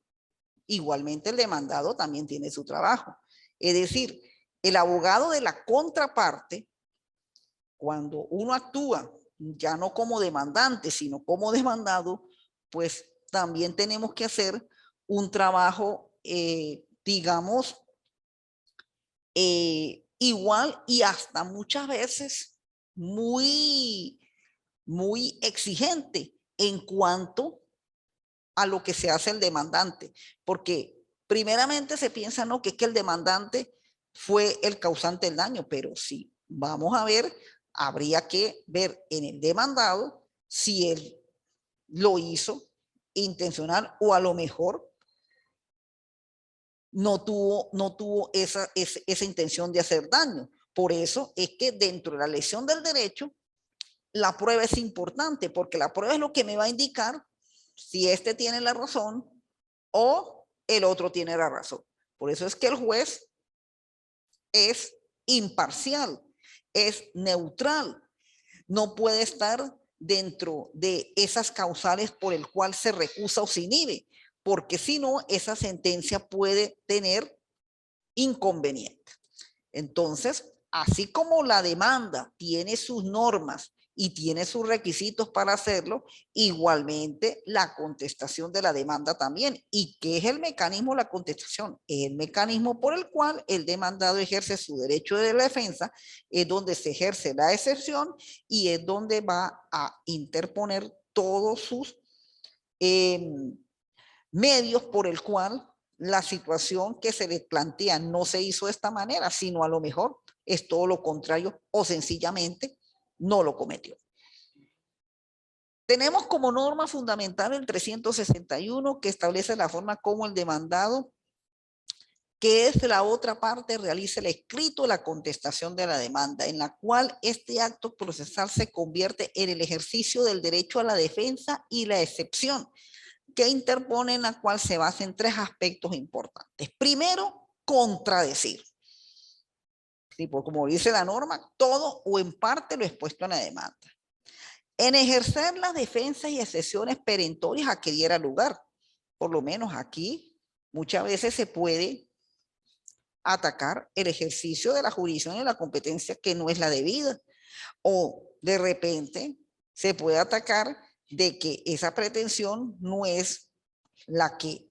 igualmente el demandado también tiene su trabajo. Es decir, el abogado de la contraparte, cuando uno actúa ya no como demandante, sino como demandado, pues también tenemos que hacer un trabajo, digamos, igual y hasta muchas veces muy, muy exigente en cuanto a lo que se hace el demandante, porque primeramente se piensa, no, que es que el demandante fue el causante del daño, pero sí, vamos a ver, habría que ver en el demandado si él lo hizo intencional, o a lo mejor no tuvo esa intención de hacer daño. Por eso es que dentro de la lesión del derecho, la prueba es importante, porque la prueba es lo que me va a indicar si este tiene la razón o el otro tiene la razón. Por eso es que el juez es imparcial, es neutral, no puede estar dentro de esas causales por el cual se recusa o se inhibe, porque si no, esa sentencia puede tener inconvenientes. Entonces, así como la demanda tiene sus normas y tiene sus requisitos para hacerlo, igualmente la contestación de la demanda también. ¿Y qué es el mecanismo de la contestación? Es el mecanismo por el cual el demandado ejerce su derecho de defensa, es donde se ejerce la excepción y es donde va a interponer todos sus medios por el cual la situación que se le plantea no se hizo de esta manera, sino a lo mejor es todo lo contrario, o sencillamente no lo cometió. Tenemos como norma fundamental el 361, que establece la forma como el demandado, que es la otra parte, realiza el escrito de la contestación de la demanda, en la cual este acto procesal se convierte en el ejercicio del derecho a la defensa y la excepción, que interpone, en la cual se basa en tres aspectos importantes. Primero, contradecir. Sí, porque como dice la norma, todo o en parte lo expuesto en la demanda. En ejercer las defensas y excepciones perentorias a que diera lugar. Por lo menos aquí muchas veces se puede atacar el ejercicio de la jurisdicción y la competencia que no es la debida. O de repente se puede atacar de que esa pretensión no es la que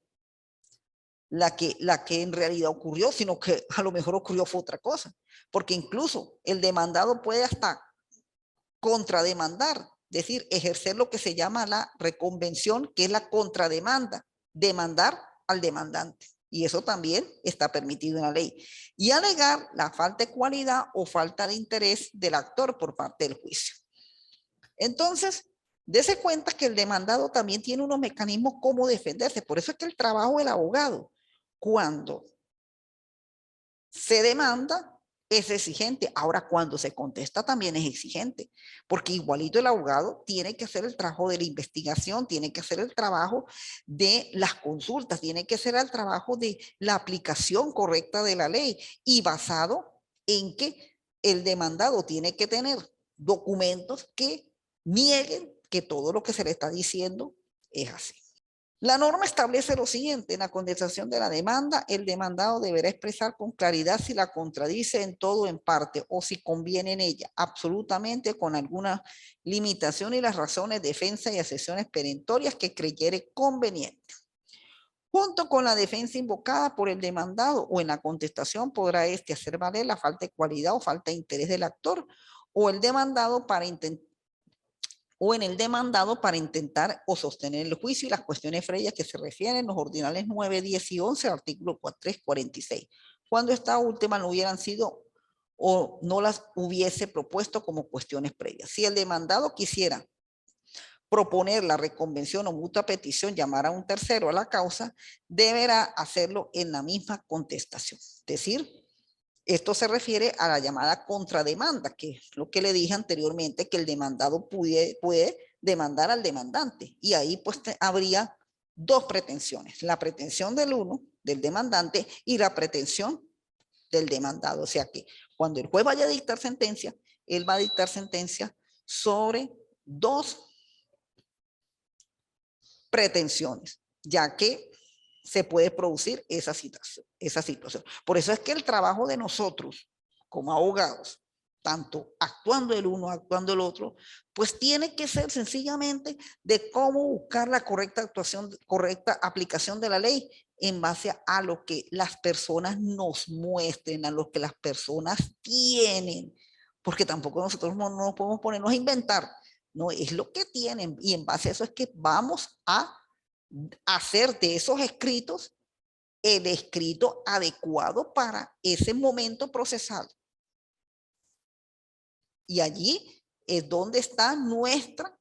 en realidad ocurrió, sino que a lo mejor ocurrió fue otra cosa. Porque incluso el demandado puede hasta contrademandar, es decir, ejercer lo que se llama la reconvención, que es la contrademanda, demandar al demandante. Y eso también está permitido en la ley. Y alegar la falta de cualidad o falta de interés del actor por parte del juicio. Entonces, dése cuenta que el demandado también tiene unos mecanismos como defenderse. Por eso es que el trabajo del abogado, cuando se demanda, es exigente. Ahora, cuando se contesta, también es exigente, porque igualito el abogado tiene que hacer el trabajo de la investigación, tiene que hacer el trabajo de las consultas, tiene que hacer el trabajo de la aplicación correcta de la ley, y basado en que el demandado tiene que tener documentos que nieguen que todo lo que se le está diciendo es así. La norma establece lo siguiente: en la contestación de la demanda, el demandado deberá expresar con claridad si la contradice en todo o en parte, o si conviene en ella, absolutamente, con alguna limitación, y las razones, defensa y accesiones perentorias que creyere conveniente. Junto con la defensa invocada por el demandado, o en la contestación podrá éste hacer valer la falta de cualidad o falta de interés del actor o el demandado para intentar o sostener el juicio, y las cuestiones previas que se refieren los ordinales 9, 10 y 11, artículo 346, cuando esta última no hubieran sido o no las hubiese propuesto como cuestiones previas. Si el demandado quisiera proponer la reconvención o mutua petición, llamar a un tercero a la causa, deberá hacerlo en la misma contestación. Es decir, esto se refiere a la llamada contrademanda, que es lo que le dije anteriormente, que el demandado puede demandar al demandante. Y ahí pues habría dos pretensiones: la pretensión del demandante, y la pretensión del demandado. O sea que cuando el juez vaya a dictar sentencia, él va a dictar sentencia sobre dos pretensiones, ya que se puede producir esa situación. Por eso es que el trabajo de nosotros como abogados, tanto actuando el uno, actuando el otro, pues tiene que ser sencillamente de cómo buscar la correcta aplicación de la ley en base a lo que las personas nos muestren, a lo que las personas tienen, porque tampoco nosotros no podemos ponernos a inventar, no, es lo que tienen, y en base a eso es que vamos a hacer de esos escritos el escrito adecuado para ese momento procesal. Y allí es donde está nuestra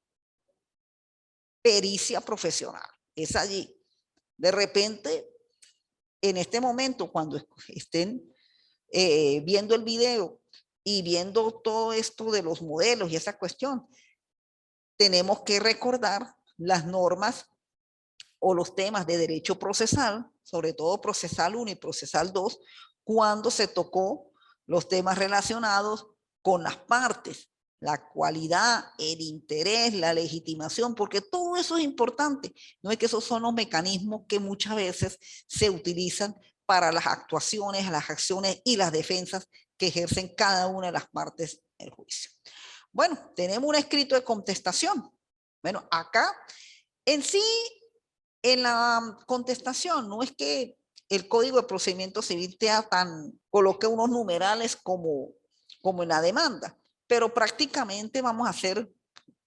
pericia profesional. Es allí. De repente, en este momento, cuando estén viendo el video y viendo todo esto de los modelos y esa cuestión, tenemos que recordar las normas o los temas de derecho procesal, sobre todo procesal 1 y procesal 2, cuando se tocó los temas relacionados con las partes, la cualidad, el interés, la legitimación, porque todo eso es importante. No es que esos son los mecanismos que muchas veces se utilizan para las actuaciones, las acciones y las defensas que ejercen cada una de las partes del juicio. Bueno, tenemos un escrito de contestación. Bueno, acá en sí, en la contestación, no es que el Código de Procedimiento Civil coloque unos numerales como en la demanda, pero prácticamente vamos a hacer,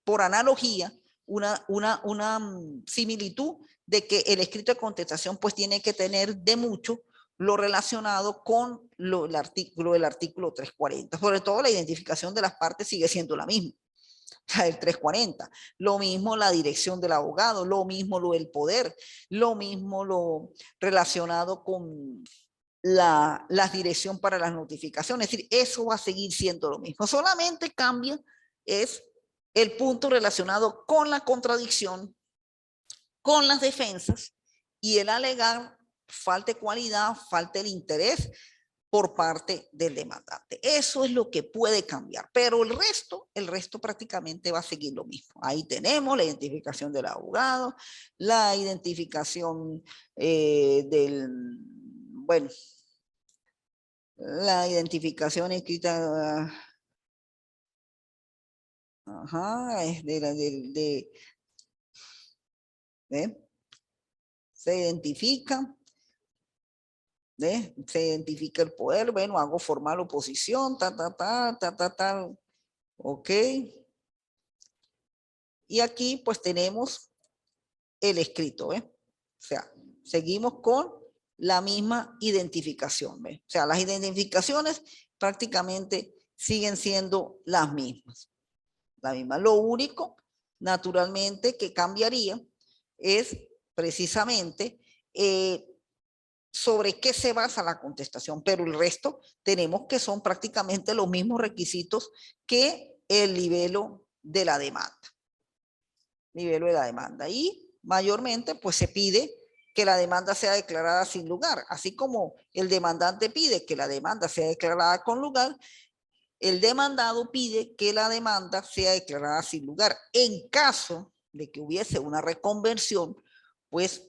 por analogía, una similitud de que el escrito de contestación pues tiene que tener de mucho lo relacionado con el artículo 340. Sobre todo la identificación de las partes sigue siendo la misma, el 340. Lo mismo la dirección del abogado, lo mismo lo del poder, lo mismo lo relacionado con la dirección para las notificaciones. Es decir, eso va a seguir siendo lo mismo. Solamente cambia es el punto relacionado con la contradicción, con las defensas, y el alegar falta de cualidad, falta el interés por parte del demandante. Eso es lo que puede cambiar, pero el resto prácticamente va a seguir lo mismo. Ahí tenemos la identificación del abogado, la identificación bueno, la identificación escrita, es se identifica. Se identifica el poder, bueno, hago formal oposición, ok. Y aquí pues tenemos el escrito, O sea, seguimos con la misma identificación, O sea, las identificaciones prácticamente siguen siendo las mismas. Lo único, naturalmente, que cambiaría es precisamente sobre qué se basa la contestación, pero el resto tenemos que son prácticamente los mismos requisitos que el libelo de la demanda. Y mayormente pues se pide que la demanda sea declarada sin lugar, así como el demandante pide que la demanda sea declarada con lugar, el demandado pide que la demanda sea declarada sin lugar. En caso de que hubiese una reconversión, pues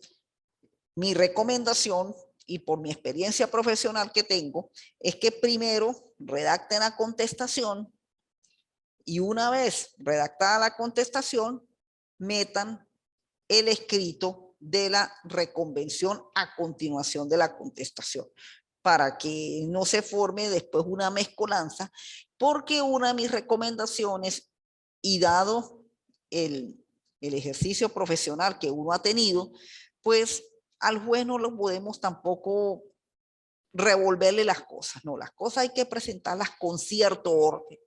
mi recomendación y por mi experiencia profesional que tengo es que primero redacten la contestación y una vez redactada la contestación metan el escrito de la reconvención a continuación de la contestación, para que no se forme después una mezcolanza, porque una de mis recomendaciones, y dado el ejercicio profesional que uno ha tenido, pues al juez no lo podemos tampoco revolverle las cosas, no, las cosas hay que presentarlas con cierto orden.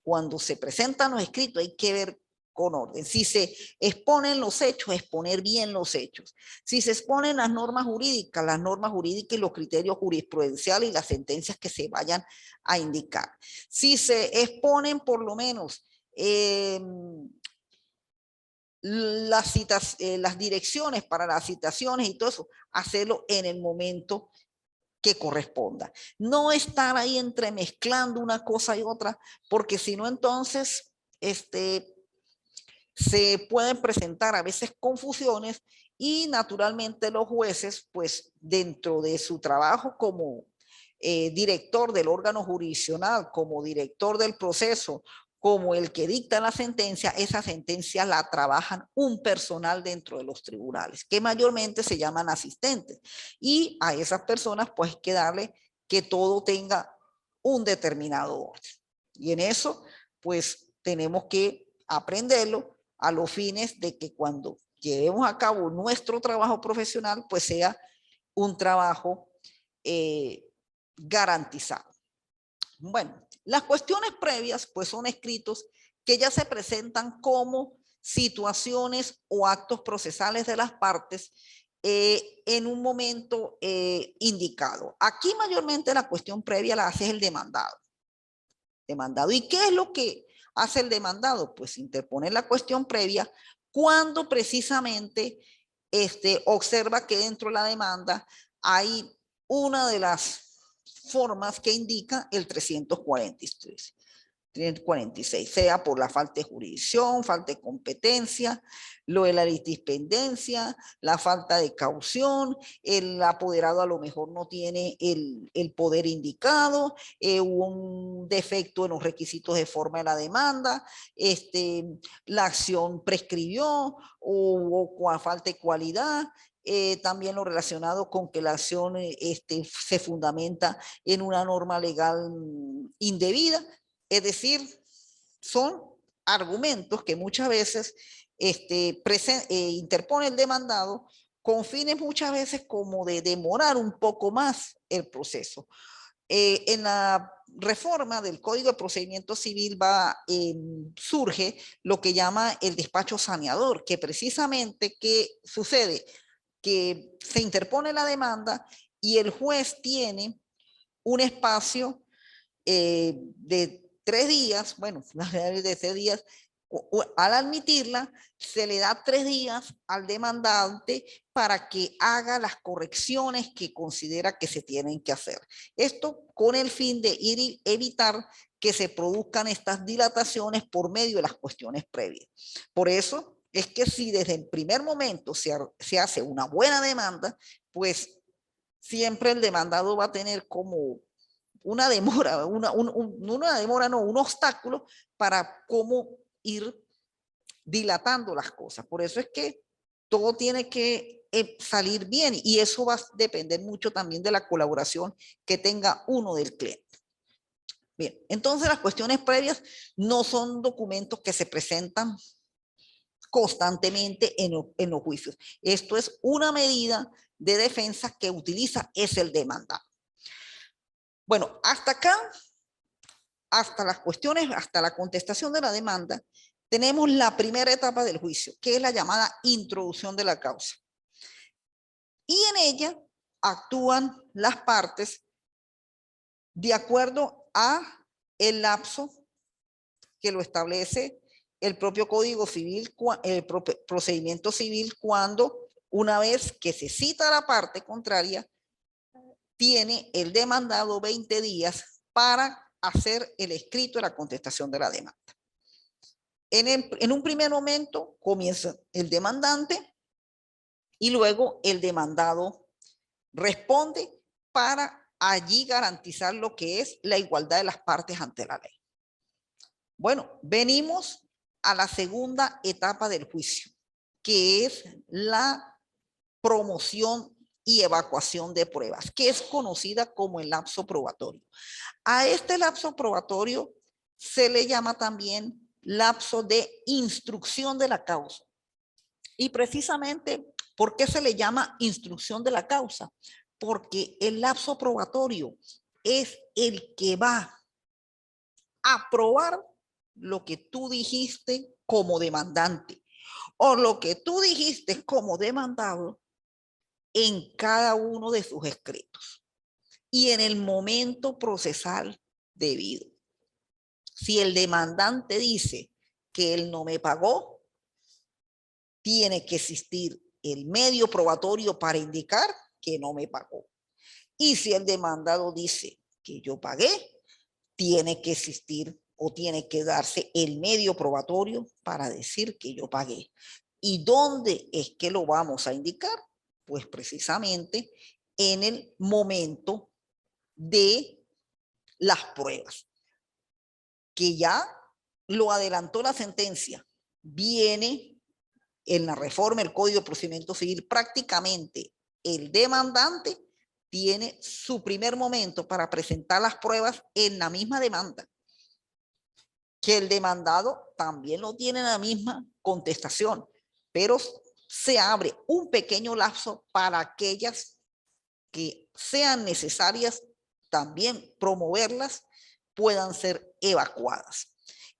Cuando se presentan los escritos hay que ver con orden. Si se exponen los hechos, exponer bien los hechos. Si se exponen las normas jurídicas y los criterios jurisprudenciales y las sentencias que se vayan a indicar. Si se exponen por lo menos las direcciones para las citaciones y todo eso, hacerlo en el momento que corresponda. No estar ahí entremezclando una cosa y otra, porque si no entonces se pueden presentar a veces confusiones y naturalmente los jueces, pues dentro de su trabajo como director del órgano jurisdiccional, como director del proceso, como el que dicta la sentencia, esa sentencia la trabajan un personal dentro de los tribunales, que mayormente se llaman asistentes. Y a esas personas pues hay que darle que todo tenga un determinado orden. Y en eso pues tenemos que aprenderlo a los fines de que cuando llevemos a cabo nuestro trabajo profesional pues sea un trabajo garantizado. Bueno, las cuestiones previas pues son escritos que ya se presentan como situaciones o actos procesales de las partes en un momento indicado. Aquí mayormente la cuestión previa la hace el demandado. ¿Y qué es lo que hace el demandado? Pues interponer la cuestión previa cuando precisamente observa que dentro de la demanda hay una de las formas que indica el 346, sea por la falta de jurisdicción, falta de competencia, lo de la litispendencia, la falta de caución, el apoderado a lo mejor no tiene el poder indicado, hubo un defecto en los requisitos de forma de la demanda, la acción prescribió, o falta de cualidad, también lo relacionado con que la acción se fundamenta en una norma legal indebida. Es decir, son argumentos que muchas veces interpone el demandado con fines muchas veces como de demorar un poco más el proceso. En la reforma del Código de Procedimiento Civil surge lo que llama el despacho saneador, que precisamente, ¿qué sucede? Que se interpone la demanda y el juez tiene un espacio de 3 días, bueno, de 3 días, al admitirla, se le da 3 días al demandante para que haga las correcciones que considera que se tienen que hacer. Esto con el fin de evitar que se produzcan estas dilataciones por medio de las cuestiones previas. Por eso es que si desde el primer momento se hace una buena demanda, pues siempre el demandado va a tener como una demora, un obstáculo para cómo ir dilatando las cosas. Por eso es que todo tiene que salir bien y eso va a depender mucho también de la colaboración que tenga uno del cliente. Bien, entonces las cuestiones previas no son documentos que se presentan constantemente en los juicios. Esto es una medida de defensa que utiliza el demandado. Bueno, hasta acá, hasta las cuestiones, hasta la contestación de la demanda, tenemos la primera etapa del juicio, que es la llamada introducción de la causa. Y en ella actúan las partes de acuerdo a el lapso que lo establece el propio Código Civil, el propio procedimiento civil, cuando una vez que se cita la parte contraria, tiene el demandado 20 días para hacer el escrito de la contestación de la demanda. En un primer momento comienza el demandante y luego el demandado responde para allí garantizar lo que es la igualdad de las partes ante la ley. Bueno, venimos a la segunda etapa del juicio, que es la promoción y evacuación de pruebas, que es conocida como el lapso probatorio. A este lapso probatorio se le llama también lapso de instrucción de la causa. Y precisamente, ¿por qué se le llama instrucción de la causa? Porque el lapso probatorio es el que va a probar lo que tú dijiste como demandante o lo que tú dijiste como demandado en cada uno de sus escritos y en el momento procesal debido. Si el demandante dice que él no me pagó, tiene que existir el medio probatorio para indicar que no me pagó. Y si el demandado dice que yo pagué, tiene que existir o tiene que darse el medio probatorio para decir que yo pagué. ¿Y dónde es que lo vamos a indicar? Pues precisamente en el momento de las pruebas, que ya lo adelantó la sentencia. Viene en la reforma del Código de Procedimiento Civil, prácticamente el demandante tiene su primer momento para presentar las pruebas en la misma demanda, que el demandado también lo tiene en la misma contestación, pero se abre un pequeño lapso para aquellas que sean necesarias también promoverlas, puedan ser evacuadas.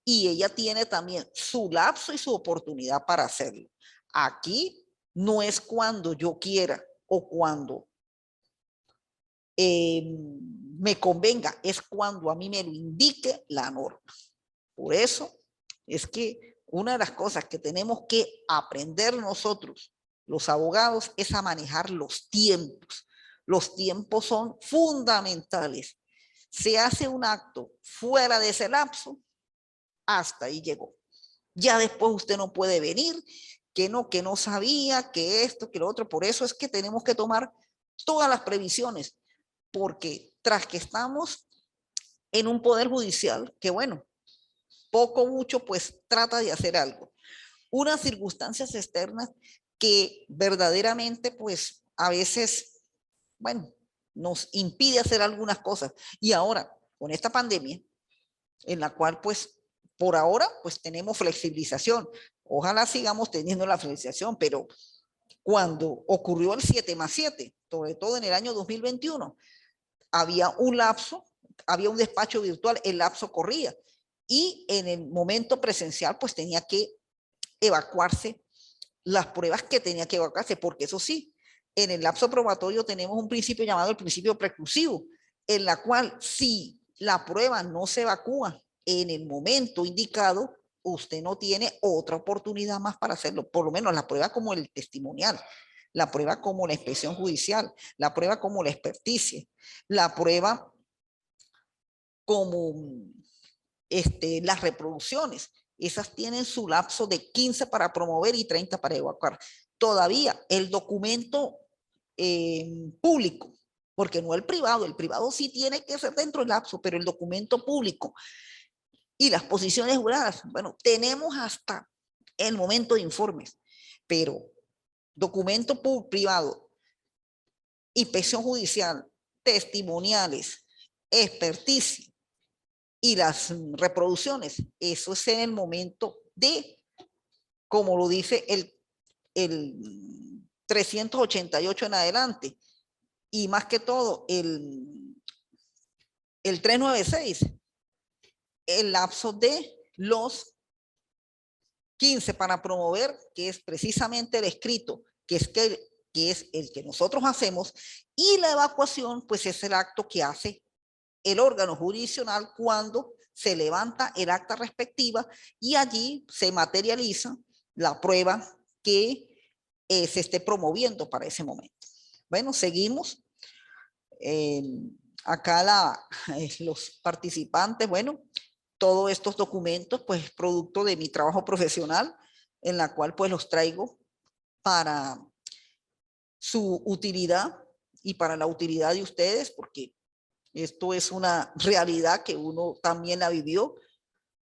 Y ella tiene también su lapso y su oportunidad para hacerlo. Aquí no es cuando yo quiera o cuando me convenga, es cuando a mí me lo indique la norma. Por eso es que una de las cosas que tenemos que aprender nosotros, los abogados, es a manejar los tiempos. Los tiempos son fundamentales. Se hace un acto fuera de ese lapso, hasta ahí llegó. Ya después usted no puede venir, que no sabía, que esto, que lo otro. Por eso es que tenemos que tomar todas las previsiones, porque tras que estamos en un poder judicial, que bueno, poco mucho, pues trata de hacer algo. Unas circunstancias externas que verdaderamente, pues a veces, bueno, nos impide hacer algunas cosas. Y ahora, con esta pandemia, en la cual, pues, por ahora, pues tenemos flexibilización. Ojalá sigamos teniendo la flexibilización, pero cuando ocurrió el 7+7, sobre todo en el año 2021, había un lapso, había un despacho virtual, el lapso corría. Y en el momento presencial, pues tenía que evacuarse las pruebas que tenía que evacuarse, porque eso sí, en el lapso probatorio tenemos un principio llamado el principio preclusivo, en la cual si la prueba no se evacúa en el momento indicado, usted no tiene otra oportunidad más para hacerlo, por lo menos la prueba como el testimonial, la prueba como la inspección judicial, la prueba como la experticia, la prueba como las reproducciones. Esas tienen su lapso de 15 para promover y 30 para evacuar. Todavía el documento público, porque no el privado sí tiene que ser dentro del lapso, pero el documento público y las posiciones juradas, bueno, tenemos hasta el momento de informes, pero documento privado, inspección judicial, testimoniales, experticia y las reproducciones, eso es en el momento de, como lo dice el 388 en adelante, y más que todo el 396, el lapso de los 15 para promover, que es precisamente el escrito, que es el que nosotros hacemos, y la evacuación, pues es el acto que hace el órgano jurisdiccional cuando se levanta el acta respectiva y allí se materializa la prueba que se esté promoviendo para ese momento. Bueno, seguimos. Acá los participantes, bueno, todos estos documentos, pues producto de mi trabajo profesional, en la cual pues los traigo para su utilidad y para la utilidad de ustedes, porque esto es una realidad que uno también la vivió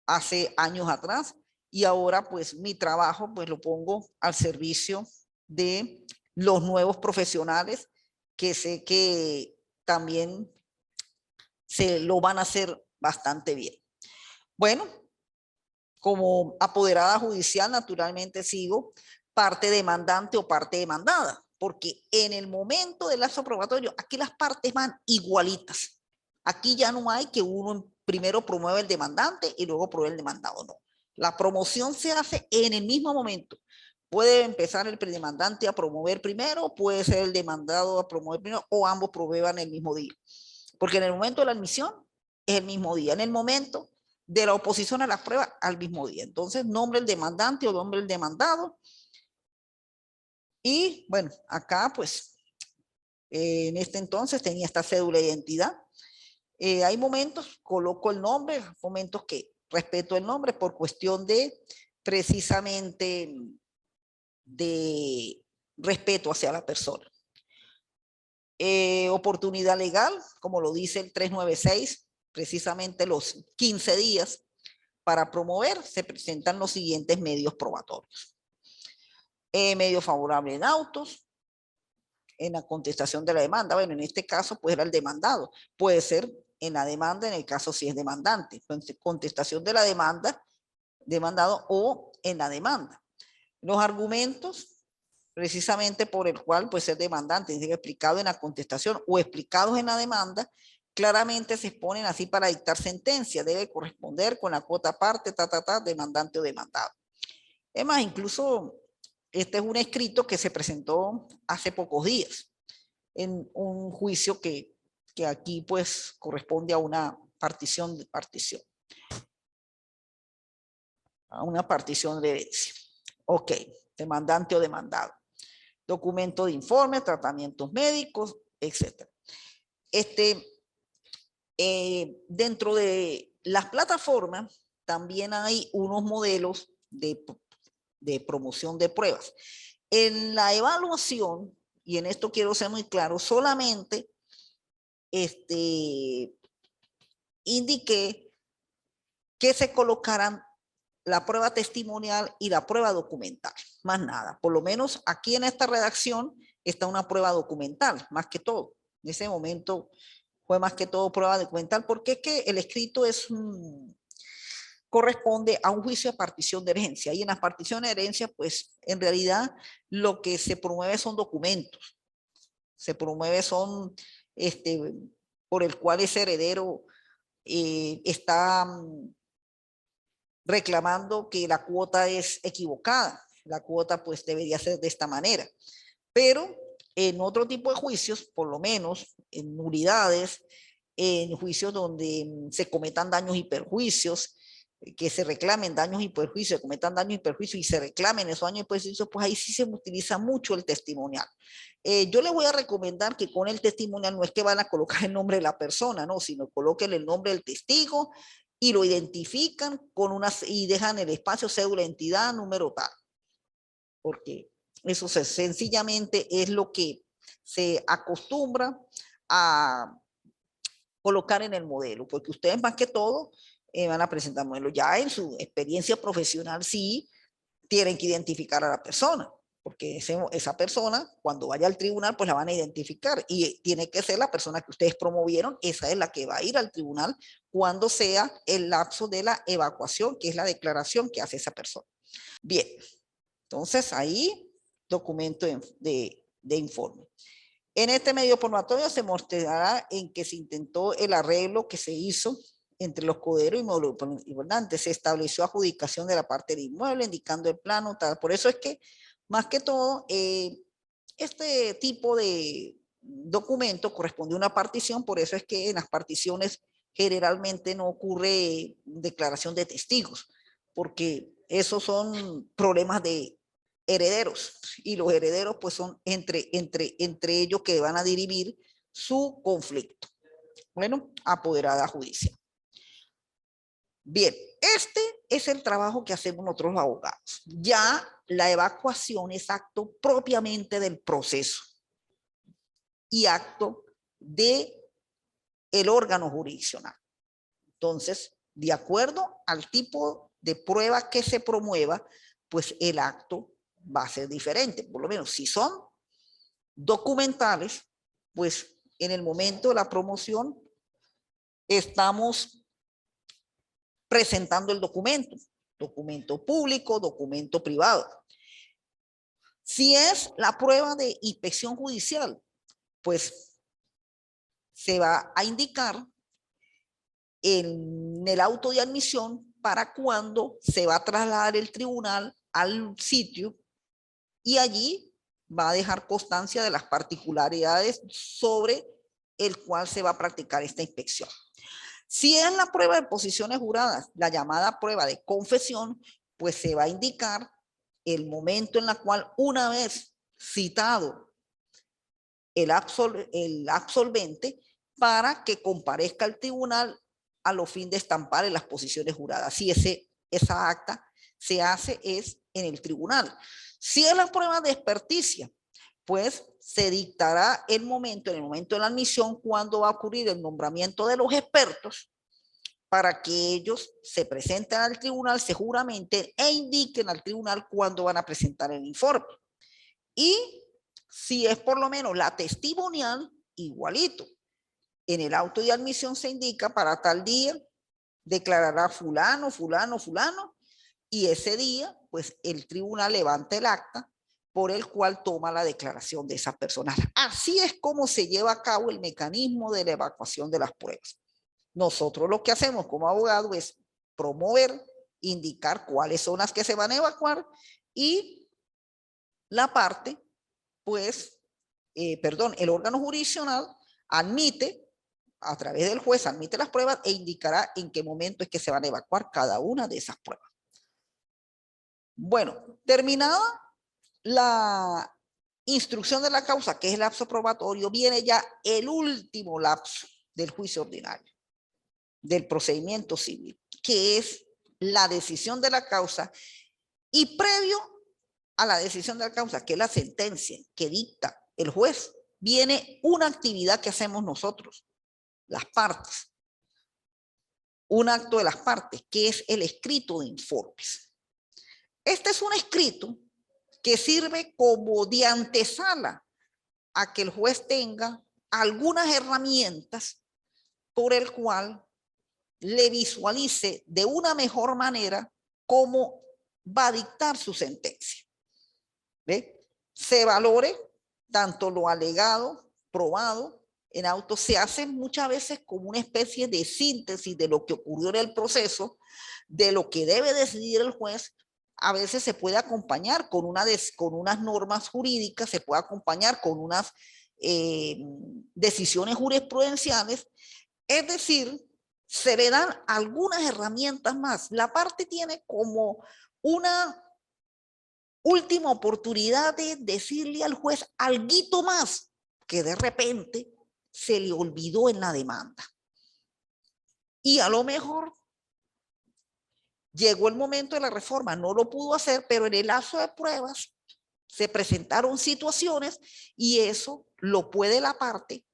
hace años atrás y ahora pues mi trabajo pues lo pongo al servicio de los nuevos profesionales que sé que también se lo van a hacer bastante bien. Bueno, como apoderada judicial naturalmente sigo parte demandante o parte demandada, porque en el momento del acto probatorio aquí las partes van igualitas. Aquí ya no hay que uno primero promueve el demandante y luego promueve el demandado, no. La promoción se hace en el mismo momento. Puede empezar el predemandante a promover primero, puede ser el demandado a promover primero o ambos promuevan el mismo día. Porque en el momento de la admisión es el mismo día. En el momento de la oposición a la prueba, al mismo día. Entonces, nombre el demandante o nombre el demandado. Y bueno, acá pues en este entonces tenía esta cédula de identidad. Hay momentos, coloco el nombre, momentos que respeto el nombre por cuestión de precisamente de respeto hacia la persona. Oportunidad legal, como lo dice el 396, precisamente los 15 días para promover, se presentan los siguientes medios probatorios. Medio favorable en autos, en la contestación de la demanda. Bueno, en este caso, pues era el demandado. Puede ser en la demanda, en el caso si es demandante. Entonces, contestación de la demanda, demandado o en la demanda. Los argumentos, precisamente por el cual puede ser demandante, es decir, explicado en la contestación o explicados en la demanda, claramente se exponen así para dictar sentencia. Debe corresponder con la cuota aparte, demandante o demandado. Es más, incluso este es un escrito que se presentó hace pocos días en un juicio que aquí pues corresponde a una partición de partición. A una partición de herencia. Ok, demandante o demandado. Documento de informe, tratamientos médicos, etc. Dentro de las plataformas también hay unos modelos de promoción de pruebas. En la evaluación, y en esto quiero ser muy claro, solamente indiqué que se colocaran la prueba testimonial y la prueba documental, más nada. Por lo menos aquí en esta redacción está una prueba documental, más que todo. En ese momento fue más que todo prueba documental, porque es que el escrito corresponde a un juicio de partición de herencia. Y en la partición de herencia, pues en realidad lo que se promueve son documentos. Se promueve son, por el cual ese heredero está reclamando que la cuota es equivocada. La cuota pues debería ser de esta manera. Pero en otro tipo de juicios, por lo menos en nulidades, en juicios donde se cometan daños y perjuicios, que se reclamen daños y perjuicios, se cometan daños y perjuicios y se reclamen esos daños y perjuicios, pues ahí sí se utiliza mucho el testimonial. Yo les voy a recomendar que con el testimonial no es que van a colocar el nombre de la persona, no, sino coloquen el nombre del testigo y lo identifican con unas y dejan el espacio cédula, identidad, número tal. Porque eso sencillamente es lo que se acostumbra a colocar en el modelo, porque ustedes más que todo van a presentar modelos. Ya en su experiencia profesional sí tienen que identificar a la persona, porque esa persona cuando vaya al tribunal pues la van a identificar y tiene que ser la persona que ustedes promovieron, esa es la que va a ir al tribunal cuando sea el lapso de la evacuación, que es la declaración que hace esa persona. Bien, entonces ahí documento de informe. En este medio probatorio se mostrará en que se intentó el arreglo que se hizo entre los coderos y demandantes. Se estableció adjudicación de la parte del inmueble, indicando el plano, tal. Por eso es que, más que todo, este tipo de documento corresponde a una partición, por eso es que en las particiones generalmente no ocurre declaración de testigos, porque esos son problemas de herederos y los herederos pues son entre ellos que van a dirimir su conflicto. Bueno, apoderada judicial. Bien, este es el trabajo que hacemos nosotros los abogados. Ya la evacuación es acto propiamente del proceso. y acto de el órgano jurisdiccional. Entonces, de acuerdo al tipo de prueba que se promueva, pues el acto va a ser diferente. Por lo menos si son documentales, pues en el momento de la promoción estamos presentando el documento, documento público, documento privado. Si es la prueba de inspección judicial, pues se va a indicar en el auto de admisión para cuando se va a trasladar el tribunal al sitio y allí va a dejar constancia de las particularidades sobre el cual se va a practicar esta inspección. Si es la prueba de posiciones juradas, la llamada prueba de confesión, pues se va a indicar el momento en el cual, una vez citado el absolvente, para que comparezca al tribunal a los fines de estampar en las posiciones juradas. Si esa acta se hace es en el tribunal. Si es la prueba de experticia, pues se dictará en el momento de la admisión, cuando va a ocurrir el nombramiento de los expertos, para que ellos se presenten al tribunal, se juramenten e indiquen al tribunal cuándo van a presentar el informe. Y si es por lo menos la testimonial, igualito. En el auto de admisión se indica para tal día declarará fulano, fulano, fulano, y ese día, pues el tribunal levanta el acta por el cual toma la declaración de esa persona. Así es como se lleva a cabo el mecanismo de la evacuación de las pruebas. Nosotros lo que hacemos como abogados es promover, indicar cuáles son las que se van a evacuar, y la parte, pues, el órgano jurisdiccional admite, a través del juez, admite las pruebas e indicará en qué momento es que se van a evacuar cada una de esas pruebas. Bueno, terminada la instrucción de la causa, que es el lapso probatorio, viene ya el último lapso del juicio ordinario, del procedimiento civil, que es la decisión de la causa, y previo a la decisión de la causa, que es la sentencia que dicta el juez, viene una actividad que hacemos nosotros, las partes, un acto de las partes, que es el escrito de informes. Este es un escrito que sirve como de antesala a que el juez tenga algunas herramientas por el cual le visualice de una mejor manera cómo va a dictar su sentencia. ¿Ve? Se valore tanto lo alegado, probado, en auto, se hace muchas veces como una especie de síntesis de lo que ocurrió en el proceso, de lo que debe decidir el juez. A veces se puede acompañar con unas normas jurídicas, se puede acompañar con unas decisiones jurisprudenciales, es decir, se le dan algunas herramientas más. La parte tiene como una última oportunidad de decirle al juez alguito más que de repente se le olvidó en la demanda. Y a lo mejor llegó el momento de la reforma, no lo pudo hacer, pero en el lapso de pruebas se presentaron situaciones y eso lo puede la parte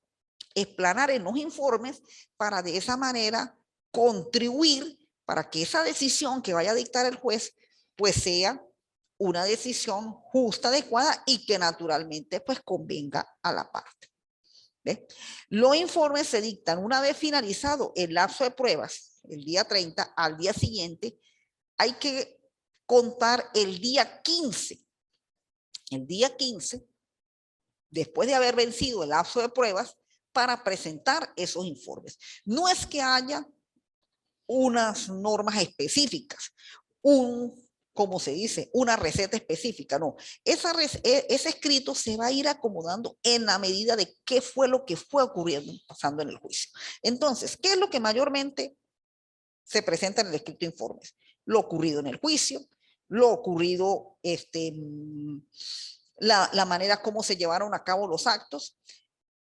explanar en los informes para de esa manera contribuir para que esa decisión que vaya a dictar el juez pues sea una decisión justa, adecuada y que naturalmente pues convenga a la parte. ¿Ves? Los informes se dictan una vez finalizado el lapso de pruebas, el día 30, al día siguiente hay que contar el día 15. El día 15, después de haber vencido el lapso de pruebas, para presentar esos informes. No es que haya unas normas específicas, como se dice, una receta específica, no. Ese escrito se va a ir acomodando en la medida de qué fue lo que fue ocurriendo, pasando en el juicio. Entonces, ¿qué es lo que mayormente se presenta en el escrito de informes? Lo ocurrido en el juicio, lo ocurrido, la manera como se llevaron a cabo los actos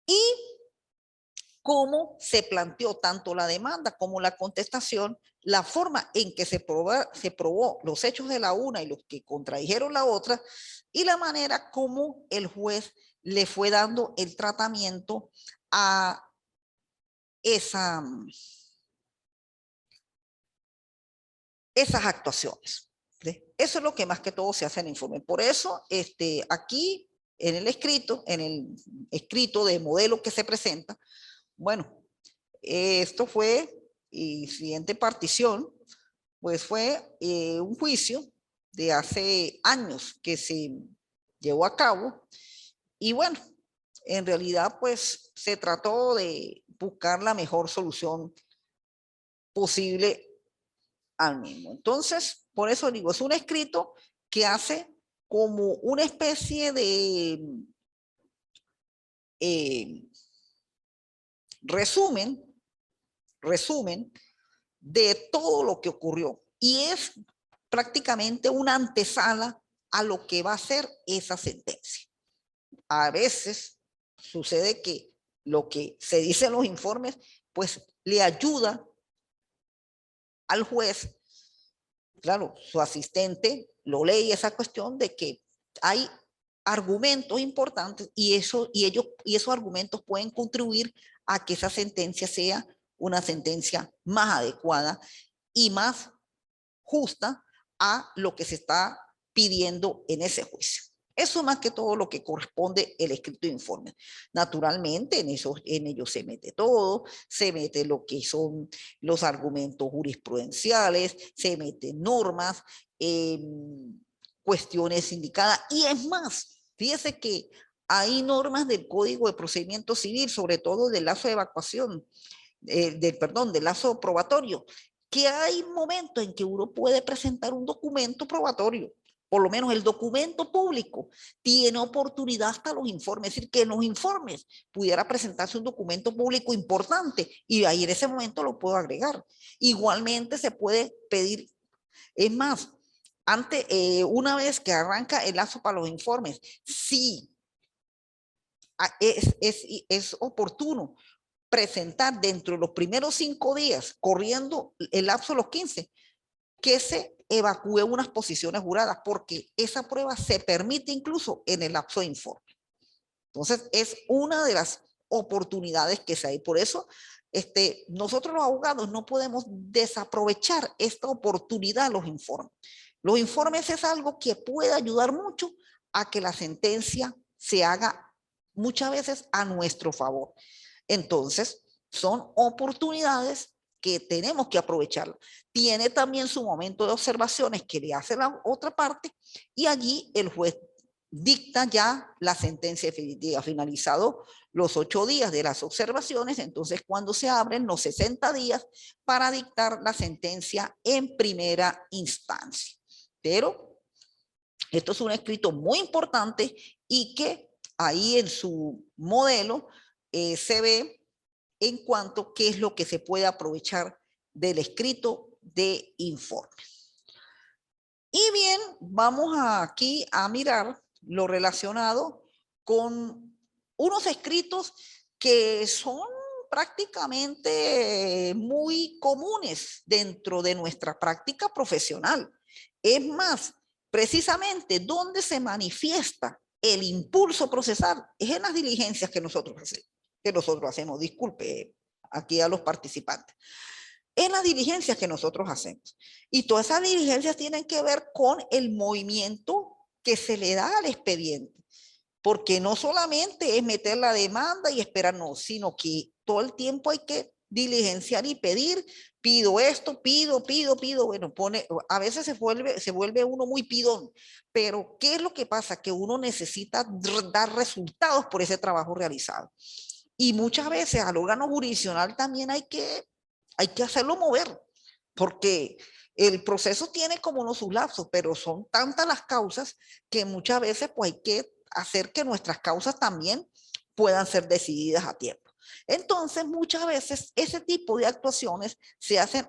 y cómo se planteó tanto la demanda como la contestación, la forma en que se probó los hechos de la una y los que contradijeron la otra, y la manera como el juez le fue dando el tratamiento a esas actuaciones. ¿Sí? Eso es lo que más que todo se hace en el informe. Por eso, aquí en el escrito de modelo que se presenta, bueno, esto fue, y siguiente partición, pues fue un juicio de hace años que se llevó a cabo, y bueno, en realidad pues se trató de buscar la mejor solución posible al mismo. Entonces, por eso digo, es un escrito que hace como una especie de resumen de todo lo que ocurrió. Y es prácticamente una antesala a lo que va a ser esa sentencia. A veces sucede que lo que se dice en los informes, pues le ayuda al juez, claro, su asistente lo lee esa cuestión de que hay argumentos importantes y esos argumentos pueden contribuir a que esa sentencia sea una sentencia más adecuada y más justa a lo que se está pidiendo en ese juicio. Eso más que todo lo que corresponde el escrito de informe. Naturalmente, en ellos se mete todo, se mete lo que son los argumentos jurisprudenciales, se meten normas, cuestiones indicadas, y es más, fíjese que hay normas del Código de Procedimiento Civil, sobre todo del lazo de evacuación, del lazo probatorio, que hay momentos en que uno puede presentar un documento probatorio, por lo menos el documento público tiene oportunidad hasta los informes, es decir, que en los informes pudiera presentarse un documento público importante y ahí en ese momento lo puedo agregar. Igualmente se puede pedir, es más, una vez que arranca el lazo para los informes, sí, es oportuno presentar dentro de los primeros 5 días, corriendo el lapso de los 15, que se evacúe unas posiciones juradas, porque esa prueba se permite incluso en el lapso de informe. Entonces, es una de las oportunidades que se hay. Por eso, nosotros los abogados no podemos desaprovechar esta oportunidad de los informes. Los informes es algo que puede ayudar mucho a que la sentencia se haga muchas veces a nuestro favor. Entonces, son oportunidades que tenemos que aprovechar. Tiene también su momento de observaciones que le hace la otra parte y allí el juez dicta ya la sentencia definitiva. Finalizado los 8 días de las observaciones, entonces cuando se abren los 60 días para dictar la sentencia en primera instancia. Pero esto es un escrito muy importante y que ahí en su modelo se ve en cuanto a qué es lo que se puede aprovechar del escrito de informe. Y bien, vamos aquí a mirar lo relacionado con unos escritos que son prácticamente muy comunes dentro de nuestra práctica profesional. Es más, precisamente donde se manifiesta el impulso procesal es en las diligencias que nosotros hacemos. Disculpe aquí a los participantes. En las diligencias que nosotros hacemos. Y todas esas diligencias tienen que ver con el movimiento que se le da al expediente. Porque no solamente es meter la demanda y esperar, no, sino que todo el tiempo hay que diligenciar y pedir, pido esto, pido, bueno, a veces se vuelve uno muy pidón, pero ¿qué es lo que pasa? Que uno necesita dar resultados por ese trabajo realizado. Y muchas veces al órgano jurisdiccional también hay que hacerlo mover, porque el proceso tiene como unos sus lapsos, pero son tantas las causas que muchas veces pues hay que hacer que nuestras causas también puedan ser decididas a tiempo. Entonces, muchas veces ese tipo de actuaciones se hacen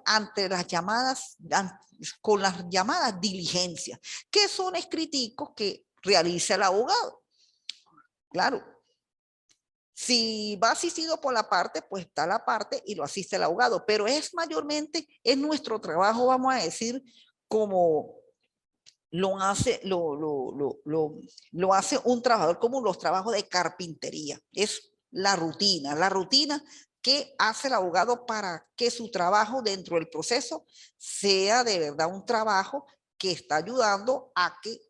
con las llamadas diligencias, que son escriticos que realiza el abogado. Claro, si va asistido por la parte, pues está la parte y lo asiste el abogado, pero es mayormente, es nuestro trabajo, vamos a decir, como lo hace un trabajador como los trabajos de carpintería. Es la rutina que hace el abogado para que su trabajo dentro del proceso sea de verdad un trabajo que está ayudando a que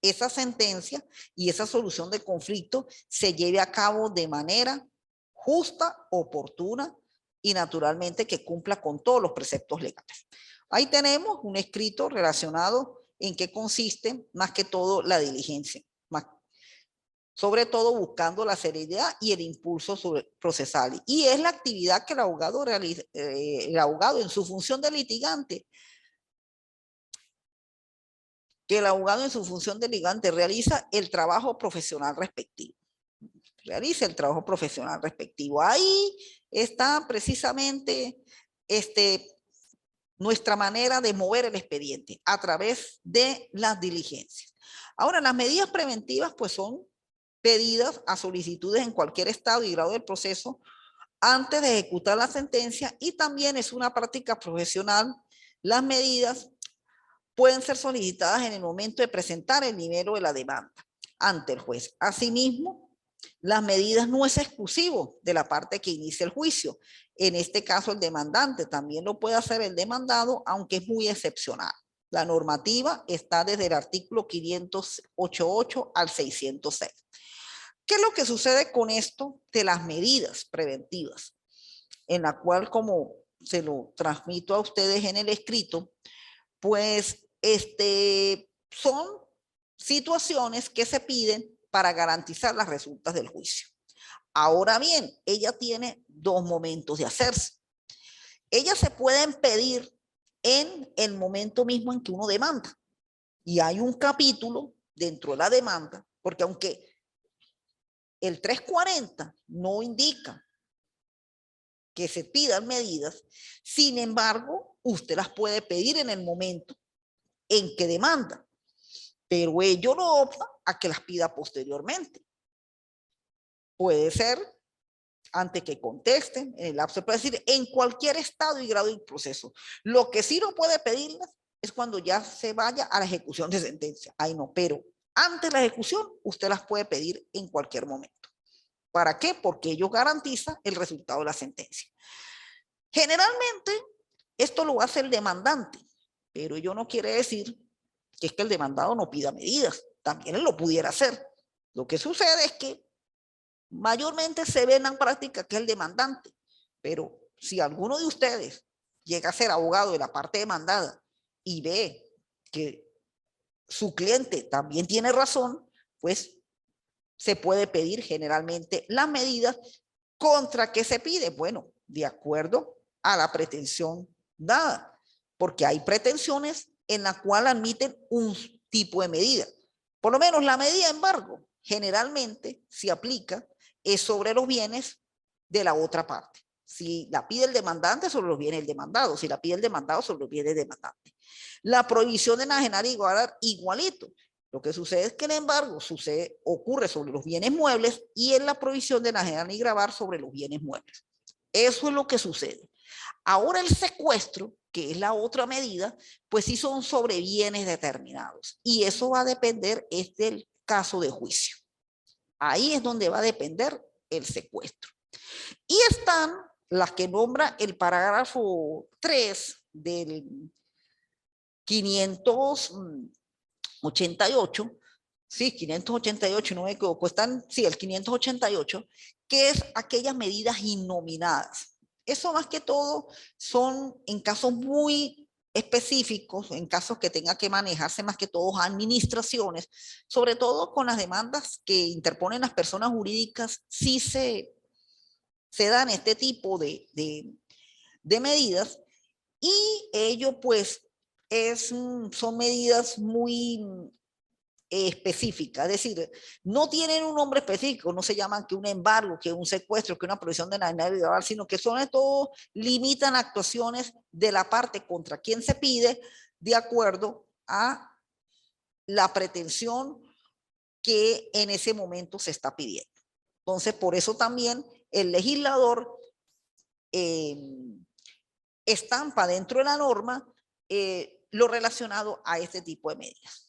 esa sentencia y esa solución de conflicto se lleve a cabo de manera justa, oportuna y naturalmente que cumpla con todos los preceptos legales. Ahí tenemos un escrito relacionado en qué consiste más que todo la diligencia, sobre todo buscando la seriedad y el impulso procesal. Y es la actividad que el abogado realiza, el abogado en su función de litigante, realiza el trabajo profesional respectivo. Ahí está precisamente nuestra manera de mover el expediente a través de las diligencias. Ahora, las medidas preventivas pues son pedidas a solicitudes en cualquier estado y grado del proceso antes de ejecutar la sentencia, y también es una práctica profesional. Las medidas pueden ser solicitadas en el momento de presentar el nivel de la demanda ante el juez. Asimismo, las medidas no es exclusivo de la parte que inicia el juicio. En este caso, el demandante también lo puede hacer el demandado, aunque es muy excepcional. La normativa está desde el artículo 508.8 al 606. ¿Qué es lo que sucede con esto de las medidas preventivas? En la cual, como se lo transmito a ustedes en el escrito, pues son situaciones que se piden para garantizar las resultas del juicio. Ahora bien, ella tiene dos momentos de hacerse. Ellas se pueden pedir en el momento mismo en que uno demanda. Y hay un capítulo dentro de la demanda, porque aunque el 340 no indica que se pidan medidas, sin embargo, usted las puede pedir en el momento en que demanda, pero ello no opta a que las pida posteriormente. Puede ser antes que contesten, en el lapso, puede decir, en cualquier estado y grado del proceso. Lo que sí no puede pedirlas es cuando ya se vaya a la ejecución de sentencia. Ahí no, pero antes de la ejecución, usted las puede pedir en cualquier momento. ¿Para qué? Porque ello garantiza el resultado de la sentencia. Generalmente, esto lo hace el demandante, pero ello no quiere decir que es que el demandado no pida medidas. También él lo pudiera hacer. Lo que sucede es que mayormente se ve en la práctica que es el demandante, pero si alguno de ustedes llega a ser abogado de la parte demandada y ve que su cliente también tiene razón, pues se puede pedir generalmente las medidas. ¿Contra qué se pide? Bueno, de acuerdo a la pretensión dada, porque hay pretensiones en la cual admiten un tipo de medida. Por lo menos la medida de embargo generalmente se aplica es sobre los bienes de la otra parte. Si la pide el demandante, sobre los bienes del demandado. Si la pide el demandado, sobre los bienes del demandante. La prohibición de enajenar igualito. Lo que sucede es que el embargo ocurre sobre los bienes muebles y en la prohibición de enajenar y gravar sobre los bienes muebles. Eso es lo que sucede. Ahora el secuestro, que es la otra medida, pues sí son sobre bienes determinados. Y eso va a depender del caso de juicio. Ahí es donde va a depender el secuestro. Y están las que nombra el parágrafo 3 del 588, sí, 588, no me equivoco, están, sí, el 588, que es aquellas medidas innominadas. Eso más que todo son en casos muy específicos, en casos que tenga que manejarse más que todo administraciones, sobre todo con las demandas que interponen las personas jurídicas, sí se dan este tipo de medidas, y ello pues son medidas muy específicas, es decir, no tienen un nombre específico, no se llaman que un embargo, que un secuestro, que una prohibición de enajenar, sino que son todo, limitan actuaciones de la parte contra quien se pide de acuerdo a la pretensión que en ese momento se está pidiendo. Entonces, por eso también el legislador estampa dentro de la norma lo relacionado a este tipo de medidas.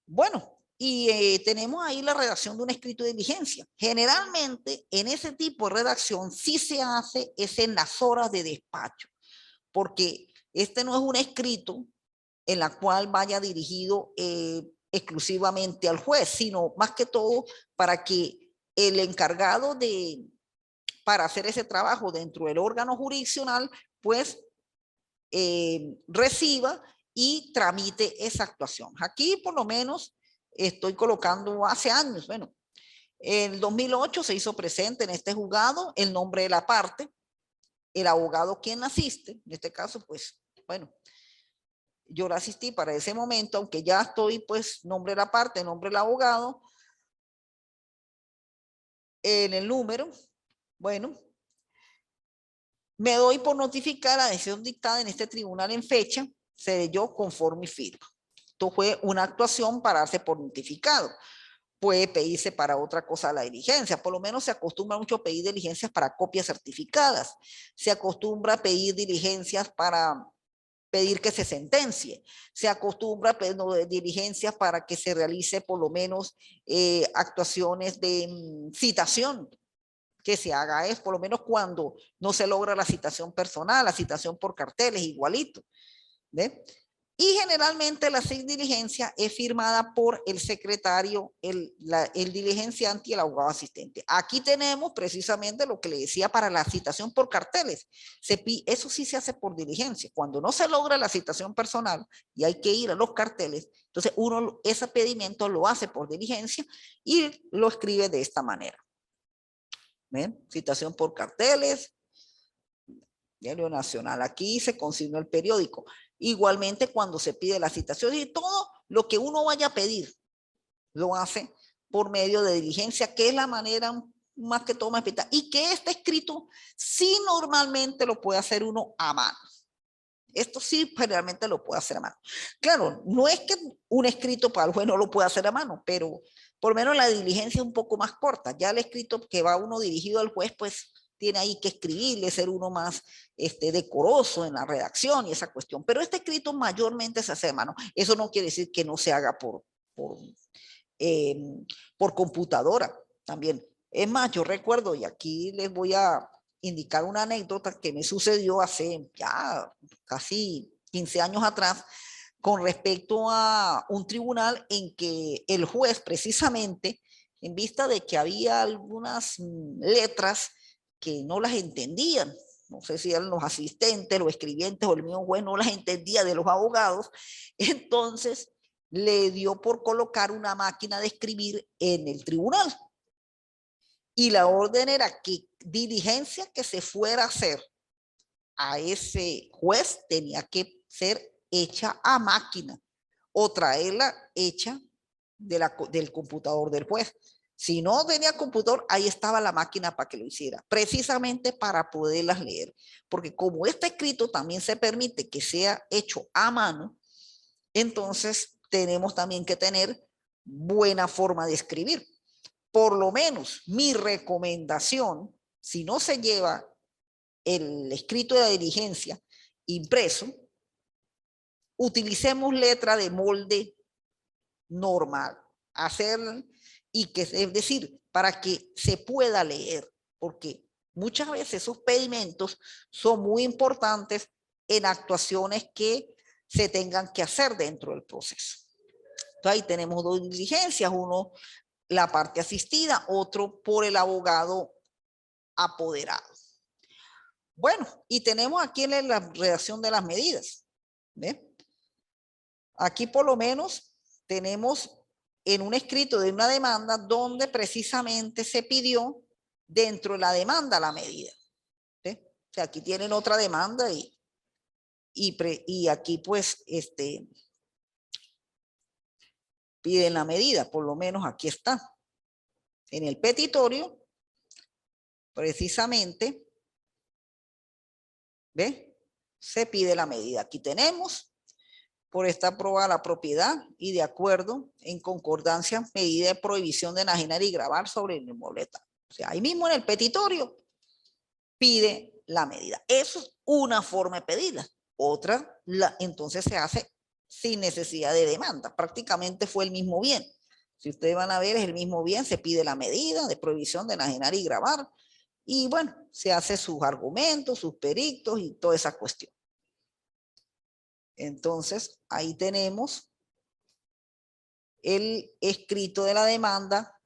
Bueno, y tenemos ahí la redacción de un escrito de diligencia. Generalmente en ese tipo de redacción sí se hace es en las horas de despacho, porque este no es un escrito en la cual vaya dirigido exclusivamente al juez, sino más que todo para que el encargado para hacer ese trabajo dentro del órgano jurisdiccional, pues reciba y tramite esa actuación. Aquí por lo menos estoy colocando hace años, bueno, en el 2008 se hizo presente en este juzgado el nombre de la parte, el abogado quien asiste, en este caso pues, bueno, yo la asistí para ese momento, aunque ya estoy pues nombre de la parte, nombre del abogado, en el número, bueno, me doy por notificar la decisión dictada en este tribunal en fecha, se leyó conforme y firma. Esto fue una actuación para darse por notificado. Puede pedirse para otra cosa la diligencia. Por lo menos se acostumbra mucho a pedir diligencias para copias certificadas. Se acostumbra a pedir diligencias para pedir que se sentencie. Se acostumbra a pedir diligencias para que se realice por lo menos actuaciones de citación, que se haga es por lo menos cuando no se logra la citación personal, la citación por carteles, igualito. ¿Ve? Y generalmente la diligencia es firmada por el secretario, el diligenciante y el abogado asistente. Aquí tenemos precisamente lo que le decía para la citación por carteles. Eso sí se hace por diligencia. Cuando no se logra la citación personal y hay que ir a los carteles, entonces uno ese pedimento lo hace por diligencia y lo escribe de esta manera. ¿Ven? Citación por carteles, Diario Nacional. Aquí se consignó el periódico. Igualmente cuando se pide la citación y todo lo que uno vaya a pedir, lo hace por medio de diligencia, que es la manera más que todo más pita. Y que este escrito sí normalmente lo puede hacer uno a mano. Esto sí generalmente lo puede hacer a mano. Claro, no es que un escrito para el juez no lo pueda hacer a mano, pero por lo menos la diligencia es un poco más corta. Ya el escrito que va uno dirigido al juez, pues tiene ahí que escribirle, ser uno más decoroso en la redacción y esa cuestión. Pero este escrito mayormente se hace a mano. Eso no quiere decir que no se haga eh, por computadora también. Es más, yo recuerdo, y aquí les voy a indicar una anécdota que me sucedió hace ya casi 15 años atrás con respecto a un tribunal en que el juez precisamente, en vista de que había algunas letras que no las entendían, no sé si eran los asistentes, los escribientes o el mismo juez no las entendía de los abogados, entonces le dio por colocar una máquina de escribir en el tribunal. Y la orden era que diligencia que se fuera a hacer a ese juez tenía que ser hecha a máquina o traerla hecha del computador del juez. Si no tenía computador, ahí estaba la máquina para que lo hiciera, precisamente para poderlas leer. Porque como está escrito también se permite que sea hecho a mano, entonces tenemos también que tener buena forma de escribir. Por lo menos mi recomendación, si no se lleva el escrito de la diligencia impreso, utilicemos letra de molde normal, hacer y que es decir, para que se pueda leer, porque muchas veces esos pedimentos son muy importantes en actuaciones que se tengan que hacer dentro del proceso. Entonces ahí tenemos dos diligencias, uno la parte asistida, otro por el abogado apoderado. Bueno, y tenemos aquí en la redacción de las medidas. ¿Ve? Aquí por lo menos tenemos en un escrito de una demanda donde precisamente se pidió dentro de la demanda la medida. ¿Ve? O sea, aquí tienen otra demanda y aquí pues piden la medida, por lo menos aquí está. En el petitorio, precisamente, ¿ve? Se pide la medida. Aquí tenemos, por esta aprobada la propiedad y de acuerdo en concordancia, medida de prohibición de enajenar y gravar sobre el inmueble. O sea, ahí mismo en el petitorio pide la medida. Eso es una forma de pedirla. Otra, entonces se hace sin necesidad de demanda. Prácticamente fue el mismo bien. Si ustedes van a ver, es el mismo bien, se pide la medida de prohibición de enajenar y gravar, y bueno, se hace sus argumentos, sus peritos y toda esa cuestión. Entonces, ahí tenemos el escrito de la demanda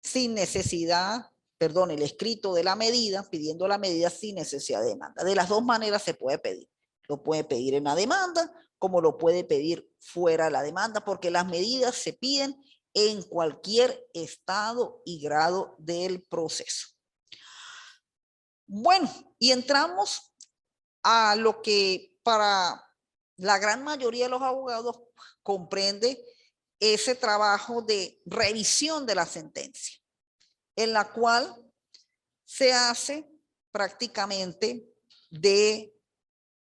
sin necesidad, perdón, el escrito de la medida, pidiendo la medida sin necesidad de demanda. De las dos maneras se puede pedir. Lo puede pedir en la demanda, como lo puede pedir fuera de la demanda, porque las medidas se piden en cualquier estado y grado del proceso. Bueno, y entramos a lo que para la gran mayoría de los abogados comprende ese trabajo de revisión de la sentencia, en la cual se hace prácticamente de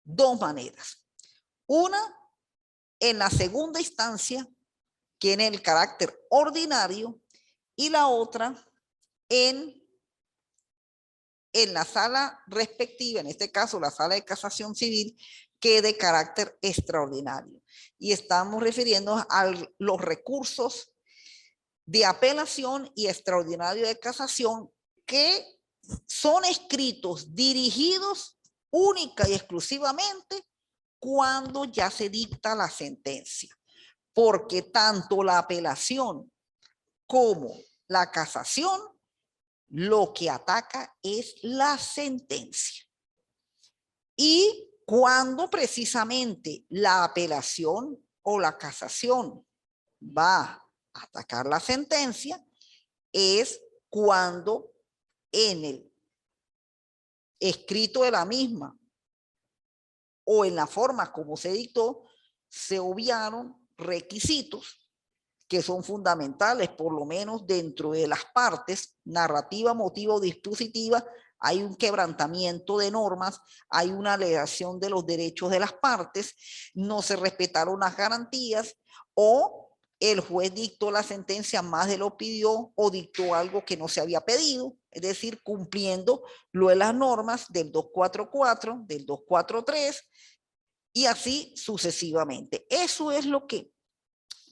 dos maneras. Una, en la segunda instancia, que tiene el carácter ordinario, y la otra en la sala respectiva, en este caso la sala de casación civil, que es de carácter extraordinario. Y estamos refiriéndonos a los recursos de apelación y extraordinario de casación que son escritos dirigidos única y exclusivamente cuando ya se dicta la sentencia, porque tanto la apelación como la casación lo que ataca es la sentencia. Y cuando precisamente la apelación o la casación va a atacar la sentencia, es cuando en el escrito de la misma o en la forma como se dictó, se obviaron requisitos que son fundamentales, por lo menos dentro de las partes, narrativa, motiva o dispositiva, hay un quebrantamiento de normas, hay una alegación de los derechos de las partes, no se respetaron las garantías, o el juez dictó la sentencia más de lo pidió, o dictó algo que no se había pedido, es decir, cumpliendo lo de las normas del 244, del 243, y así sucesivamente. Eso es lo que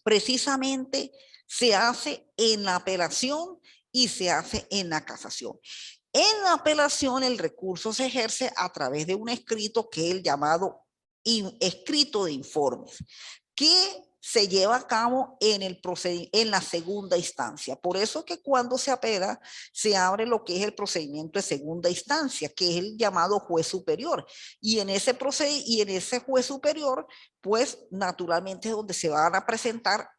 precisamente se hace en la apelación y se hace en la casación. En la apelación el recurso se ejerce a través de un escrito que es el llamado escrito de informes, que se lleva a cabo en la segunda instancia. Por eso que cuando se apela, se abre lo que es el procedimiento de segunda instancia, que es el llamado juez superior. Y en ese juez superior, pues naturalmente es donde se van a presentar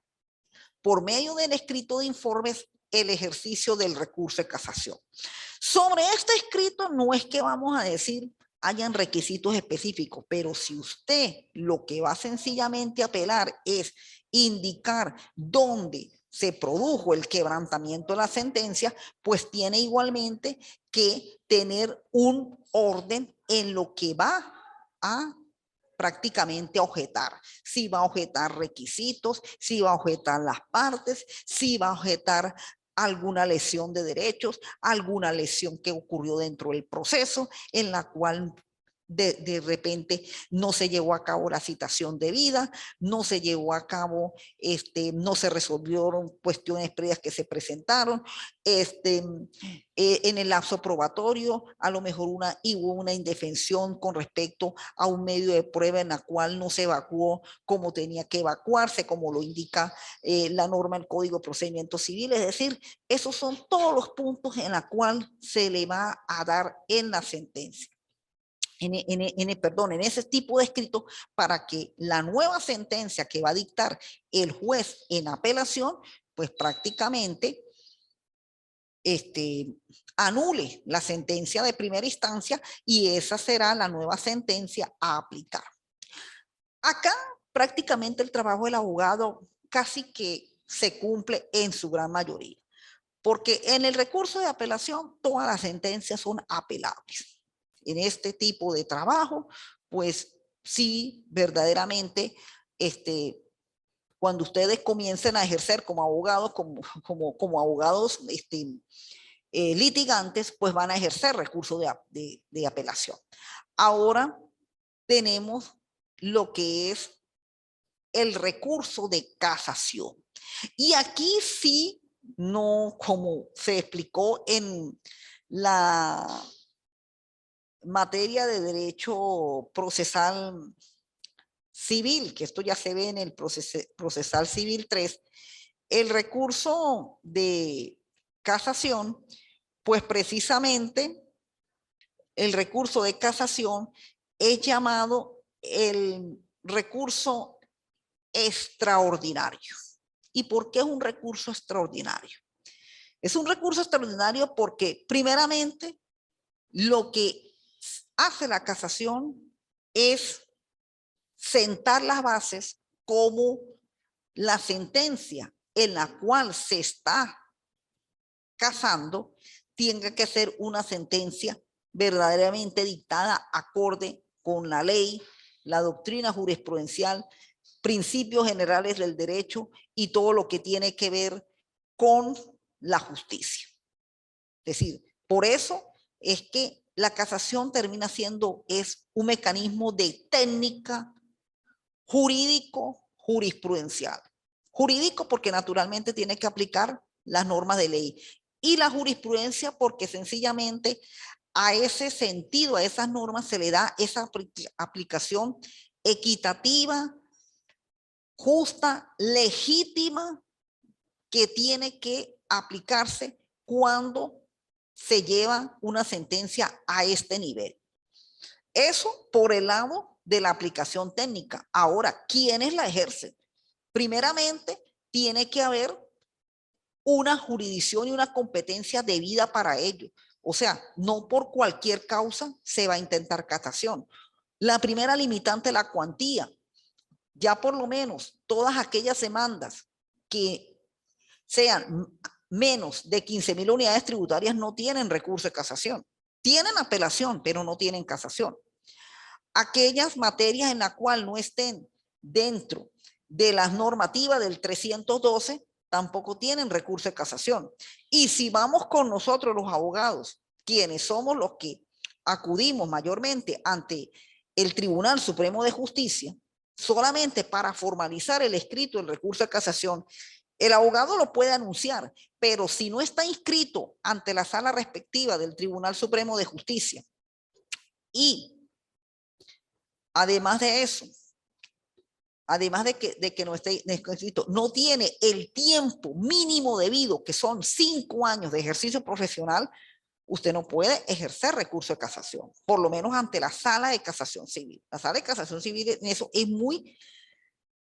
por medio del escrito de informes el ejercicio del recurso de casación. Sobre este escrito no es que vamos a decir hayan requisitos específicos, pero si usted lo que va sencillamente a apelar es indicar dónde se produjo el quebrantamiento de la sentencia, pues tiene igualmente que tener un orden en lo que va a prácticamente objetar. Si va a objetar requisitos, si va a objetar las partes, si va a objetar alguna lesión de derechos, alguna lesión que ocurrió dentro del proceso en la cual de repente no se llevó a cabo la citación debida, no se llevó a cabo, no se resolvieron cuestiones previas que se presentaron, en el lapso probatorio, a lo mejor hubo una indefensión con respecto a un medio de prueba en la cual no se evacuó como tenía que evacuarse, como lo indica la norma del Código de Procedimientos Civiles. Es decir, esos son todos los puntos en los cuales se le va a dar en la sentencia. En ese tipo de escrito, para que la nueva sentencia que va a dictar el juez en apelación, pues prácticamente anule la sentencia de primera instancia y esa será la nueva sentencia a aplicar. Acá prácticamente el trabajo del abogado casi que se cumple en su gran mayoría, porque en el recurso de apelación todas las sentencias son apelables. En este tipo de trabajo, pues sí, verdaderamente, cuando ustedes comiencen a ejercer como abogados, como abogados litigantes, pues van a ejercer recursos de apelación. Ahora tenemos lo que es el recurso de casación. Y aquí sí, no como se explicó en la materia de derecho procesal civil, que esto ya se ve en el procesal civil 3, el recurso de casación, pues precisamente el recurso de casación es llamado el recurso extraordinario. ¿Y por qué es un recurso extraordinario? Es un recurso extraordinario porque primeramente lo que hace la casación es sentar las bases como la sentencia en la cual se está casando tenga que ser una sentencia verdaderamente dictada acorde con la ley, la doctrina jurisprudencial, principios generales del derecho y todo lo que tiene que ver con la justicia. Es decir, por eso es que la casación termina siendo un mecanismo de técnica jurídico jurisprudencial. Jurídico porque naturalmente tiene que aplicar las normas de ley y la jurisprudencia porque sencillamente a ese sentido, a esas normas se le da esa aplicación equitativa, justa, legítima, que tiene que aplicarse cuando se lleva una sentencia a este nivel. Eso por el lado de la aplicación técnica. Ahora, ¿quiénes la ejercen? Primeramente, tiene que haber una jurisdicción y una competencia debida para ello. O sea, no por cualquier causa se va a intentar casación. La primera limitante es la cuantía. Ya por lo menos todas aquellas demandas que sean menos de 15.000 unidades tributarias no tienen recurso de casación. Tienen apelación, pero no tienen casación. Aquellas materias en las cuales no estén dentro de las normativas del 312 tampoco tienen recurso de casación. Y si vamos con nosotros los abogados, quienes somos los que acudimos mayormente ante el Tribunal Supremo de Justicia, solamente para formalizar el escrito del recurso de casación, el abogado lo puede anunciar, pero si no está inscrito ante la sala respectiva del Tribunal Supremo de Justicia y además de eso, además de que no esté inscrito, no tiene el tiempo mínimo debido, que son 5 años de ejercicio profesional, usted no puede ejercer recurso de casación, por lo menos ante la sala de casación civil. La sala de casación civil en eso es muy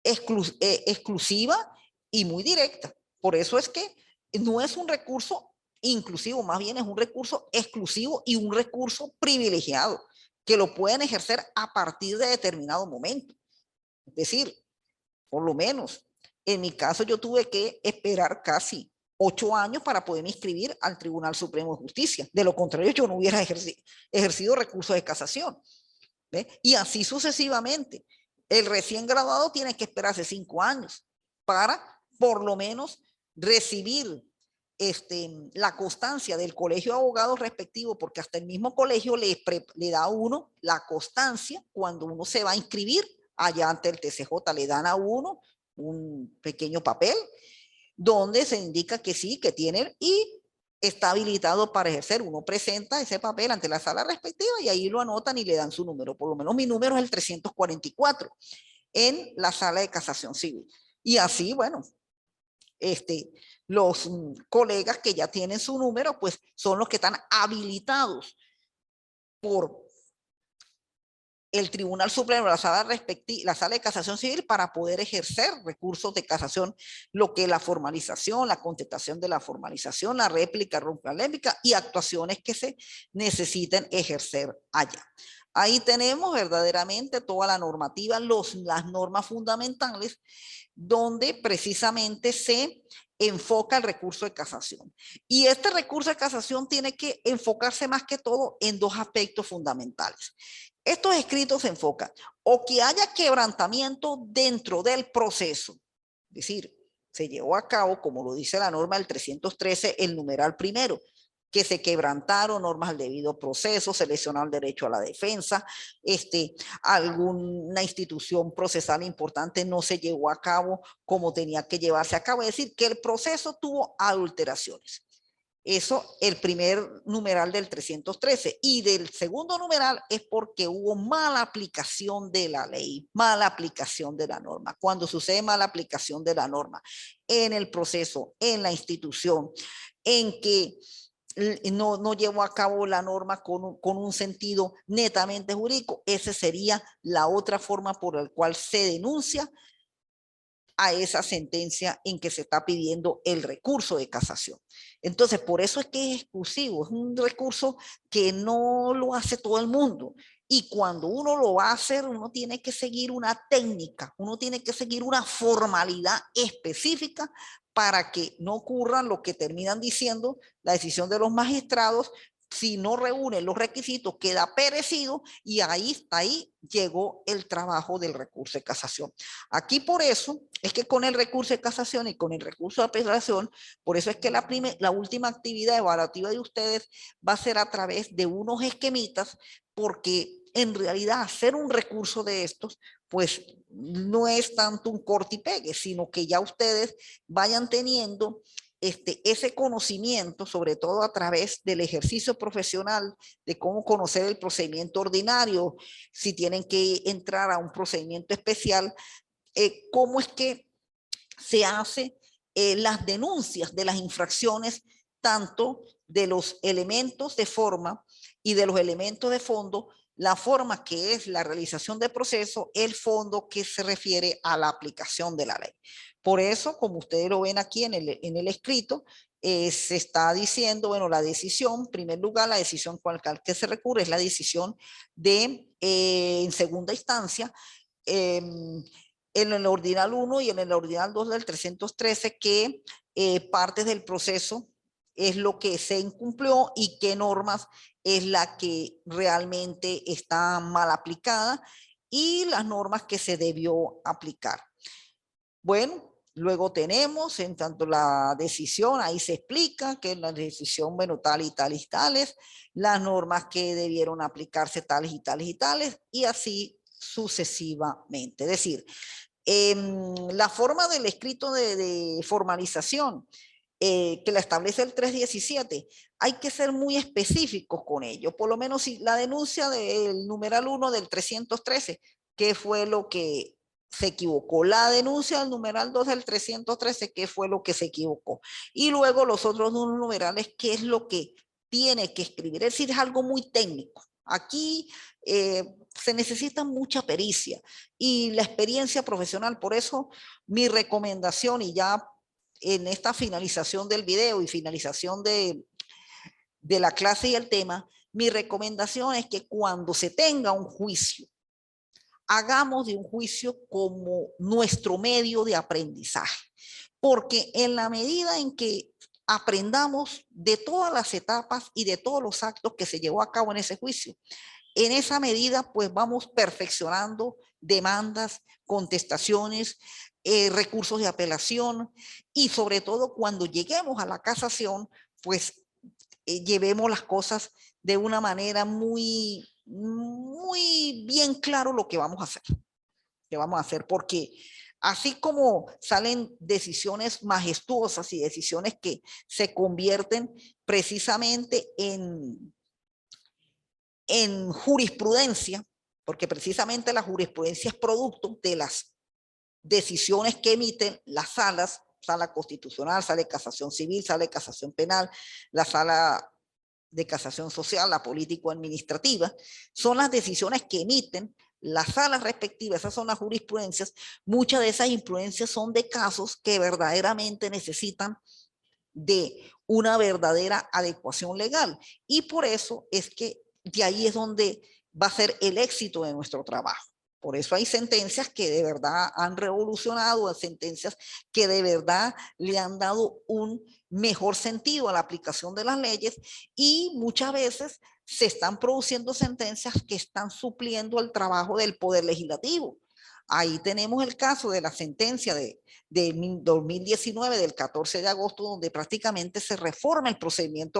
exclusiva y muy directa. Por eso es que no es un recurso inclusivo, más bien es un recurso exclusivo y un recurso privilegiado que lo pueden ejercer a partir de determinado momento. Es decir, por lo menos, en mi caso yo tuve que esperar casi 8 años para poderme inscribir al Tribunal Supremo de Justicia. De lo contrario, yo no hubiera ejercido recursos de casación. ¿Ve? Y así sucesivamente. El recién graduado tiene que esperarse 5 años para, por lo menos, recibir la constancia del colegio de abogados respectivo, porque hasta el mismo colegio le da a uno la constancia cuando uno se va a inscribir allá ante el TCJ, le dan a uno un pequeño papel donde se indica que sí, que tienen y está habilitado para ejercer. Uno presenta ese papel ante la sala respectiva y ahí lo anotan y le dan su número. Por lo menos mi número es el 344 en la sala de casación civil. Y así, bueno, los colegas que ya tienen su número, pues son los que están habilitados por el Tribunal Supremo, la sala de casación civil, para poder ejercer recursos de casación, lo que es la formalización, la contestación de la formalización, la réplica, réplica y actuaciones que se necesiten ejercer allá. Ahí tenemos verdaderamente toda la normativa, las normas fundamentales, donde precisamente se enfoca el recurso de casación. Y este recurso de casación tiene que enfocarse más que todo en 2 aspectos fundamentales. Estos escritos se enfocan o que haya quebrantamiento dentro del proceso, es decir, se llevó a cabo, como lo dice la norma del 313, el numeral primero, que se quebrantaron normas al debido proceso, se lesionó el derecho a la defensa, alguna institución procesal importante no se llevó a cabo como tenía que llevarse a cabo, es decir, que el proceso tuvo adulteraciones. Eso, el primer numeral del 313. Y del segundo numeral es porque hubo mala aplicación de la ley, mala aplicación de la norma. Cuando sucede mala aplicación de la norma en el proceso, en la institución, en que no llevó a cabo la norma con un sentido netamente jurídico, esa sería la otra forma por la cual se denuncia a esa sentencia en que se está pidiendo el recurso de casación. Entonces, por eso es que es exclusivo, es un recurso que no lo hace todo el mundo. Y cuando uno lo va a hacer, uno tiene que seguir una técnica, uno tiene que seguir una formalidad específica para que no ocurra lo que terminan diciendo la decisión de los magistrados. Si no reúne los requisitos, queda perecido y ahí llegó el trabajo del recurso de casación. Aquí por eso es que con el recurso de casación y con el recurso de apelación, por eso es que la última actividad evaluativa de ustedes va a ser a través de unos esquemitas, porque en realidad hacer un recurso de estos, pues no es tanto un corte y pegue, sino que ya ustedes vayan teniendo ese conocimiento, sobre todo a través del ejercicio profesional, de cómo conocer el procedimiento ordinario, si tienen que entrar a un procedimiento especial, cómo es que se hace las denuncias de las infracciones, tanto de los elementos de forma y de los elementos de fondo, la forma que es la realización del proceso, el fondo que se refiere a la aplicación de la ley. Por eso, como ustedes lo ven aquí en el escrito, se está diciendo, bueno, la decisión, en primer lugar, la decisión con la que se recurre es la decisión de, en segunda instancia, en el ordinal 1 y en el ordinal 2 del 313, que partes del proceso es lo que se incumplió y qué normas es la que realmente está mal aplicada y las normas que se debió aplicar. Bueno, luego tenemos en tanto la decisión, ahí se explica que la decisión, bueno, tal y tal y tales, las normas que debieron aplicarse tales y tales y tales, y así sucesivamente. Es decir, la forma del escrito de formalización que la establece el 317, hay que ser muy específicos con ello. Por lo menos si la denuncia del numeral 1 del 313, ¿qué fue lo que se equivocó? La denuncia del numeral 2 del 313, ¿qué fue lo que se equivocó? Y luego los otros dos numerales, ¿qué es lo que tiene que escribir? Es decir, es algo muy técnico. Aquí se necesita mucha pericia y la experiencia profesional. Por eso mi recomendación, y ya en esta finalización del video y finalización de la clase y el tema, mi recomendación es que cuando se tenga un juicio, hagamos de un juicio como nuestro medio de aprendizaje. Porque en la medida en que aprendamos de todas las etapas y de todos los actos que se llevó a cabo en ese juicio, en esa medida, pues vamos perfeccionando demandas, contestaciones, recursos de apelación y sobre todo cuando lleguemos a la casación, pues llevemos las cosas de una manera muy, muy bien claro lo que vamos a hacer. Que vamos a hacer, porque así como salen decisiones majestuosas y decisiones que se convierten precisamente en jurisprudencia, porque precisamente la jurisprudencia es producto de las decisiones que emiten las salas, sala constitucional, sala de casación civil, sala de casación penal, la sala de casación social, la político-administrativa, son las decisiones que emiten las salas respectivas, esas son las jurisprudencias. Muchas de esas jurisprudencias son de casos que verdaderamente necesitan de una verdadera adecuación legal. Y por eso es que de ahí es donde va a ser el éxito de nuestro trabajo. Por eso hay sentencias que de verdad han revolucionado, sentencias que de verdad le han dado un mejor sentido a la aplicación de las leyes y muchas veces se están produciendo sentencias que están supliendo el trabajo del Poder Legislativo. Ahí tenemos el caso de la sentencia de 2019 del 14 de agosto, donde prácticamente se reforma el procedimiento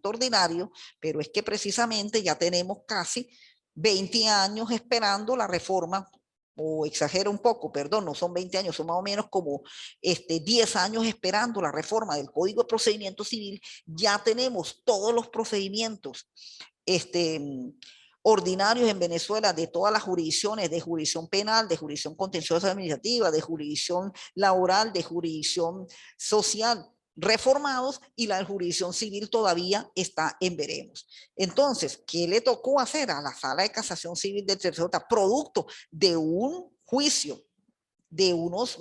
ordinario, pero es que precisamente ya tenemos casi 20 años esperando la reforma, o exagero un poco, perdón, no son 20 años, son más o menos como 10 años esperando la reforma del Código de Procedimiento Civil. Ya tenemos todos los procedimientos ordinarios en Venezuela de todas las jurisdicciones, de jurisdicción penal, de jurisdicción contenciosa administrativa, de jurisdicción laboral, de jurisdicción social, reformados, y la jurisdicción civil todavía está en veremos. Entonces, ¿qué le tocó hacer a la Sala de Casación Civil del TCJ? Producto de un juicio de unos,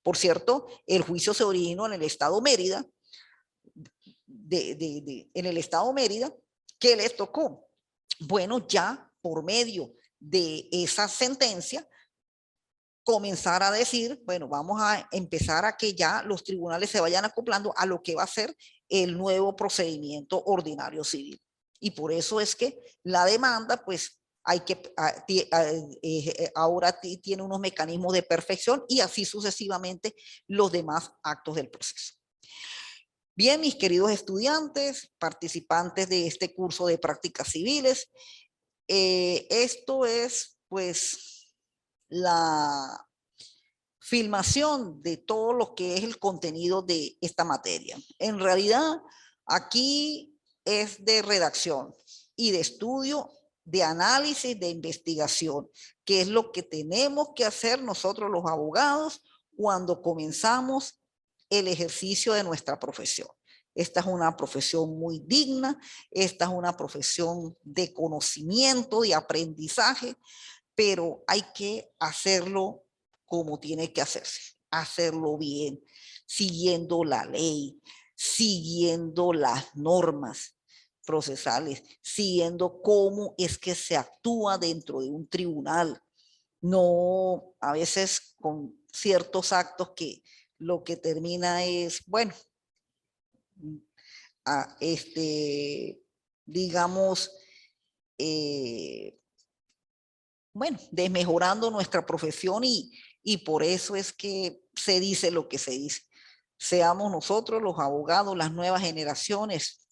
por cierto, el juicio se originó en el estado Mérida, en el estado Mérida. ¿Qué les tocó? Bueno, ya por medio de esa sentencia, comenzar a decir, bueno, vamos a empezar a que ya los tribunales se vayan acoplando a lo que va a ser el nuevo procedimiento ordinario civil. Y por eso es que la demanda, pues, hay que, ahora tiene unos mecanismos de perfección, y así sucesivamente los demás actos del proceso. Bien, mis queridos estudiantes, participantes de este curso de prácticas civiles, esto es, pues, la filmación de todo lo que es el contenido de esta materia. En realidad, aquí es de redacción y de estudio, de análisis, de investigación, que es lo que tenemos que hacer nosotros los abogados cuando comenzamos el ejercicio de nuestra profesión. Esta es una profesión muy digna, esta es una profesión de conocimiento, de aprendizaje, pero hay que hacerlo como tiene que hacerse, hacerlo bien, siguiendo la ley, siguiendo las normas procesales, siguiendo cómo es que se actúa dentro de un tribunal, no a veces con ciertos actos que lo que termina es, bueno, digamos, bueno, desmejorando nuestra profesión, y por eso es que se dice lo que se dice. Seamos nosotros los abogados, las nuevas generaciones,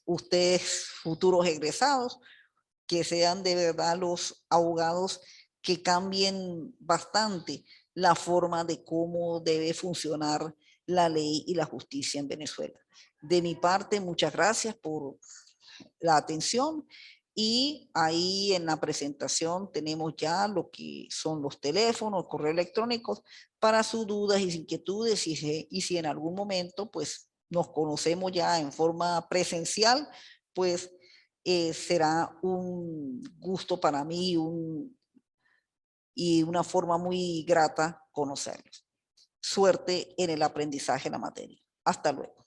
ustedes futuros egresados, que sean de verdad los abogados que cambien bastante la forma de cómo debe funcionar la ley y la justicia en Venezuela. De mi parte, muchas gracias por la atención, y ahí en la presentación tenemos ya lo que son los teléfonos, correos electrónicos para sus dudas y inquietudes, y si en algún momento pues nos conocemos ya en forma presencial, pues será un gusto para mí y una forma muy grata conocerlos. Suerte en el aprendizaje de la materia. Hasta luego.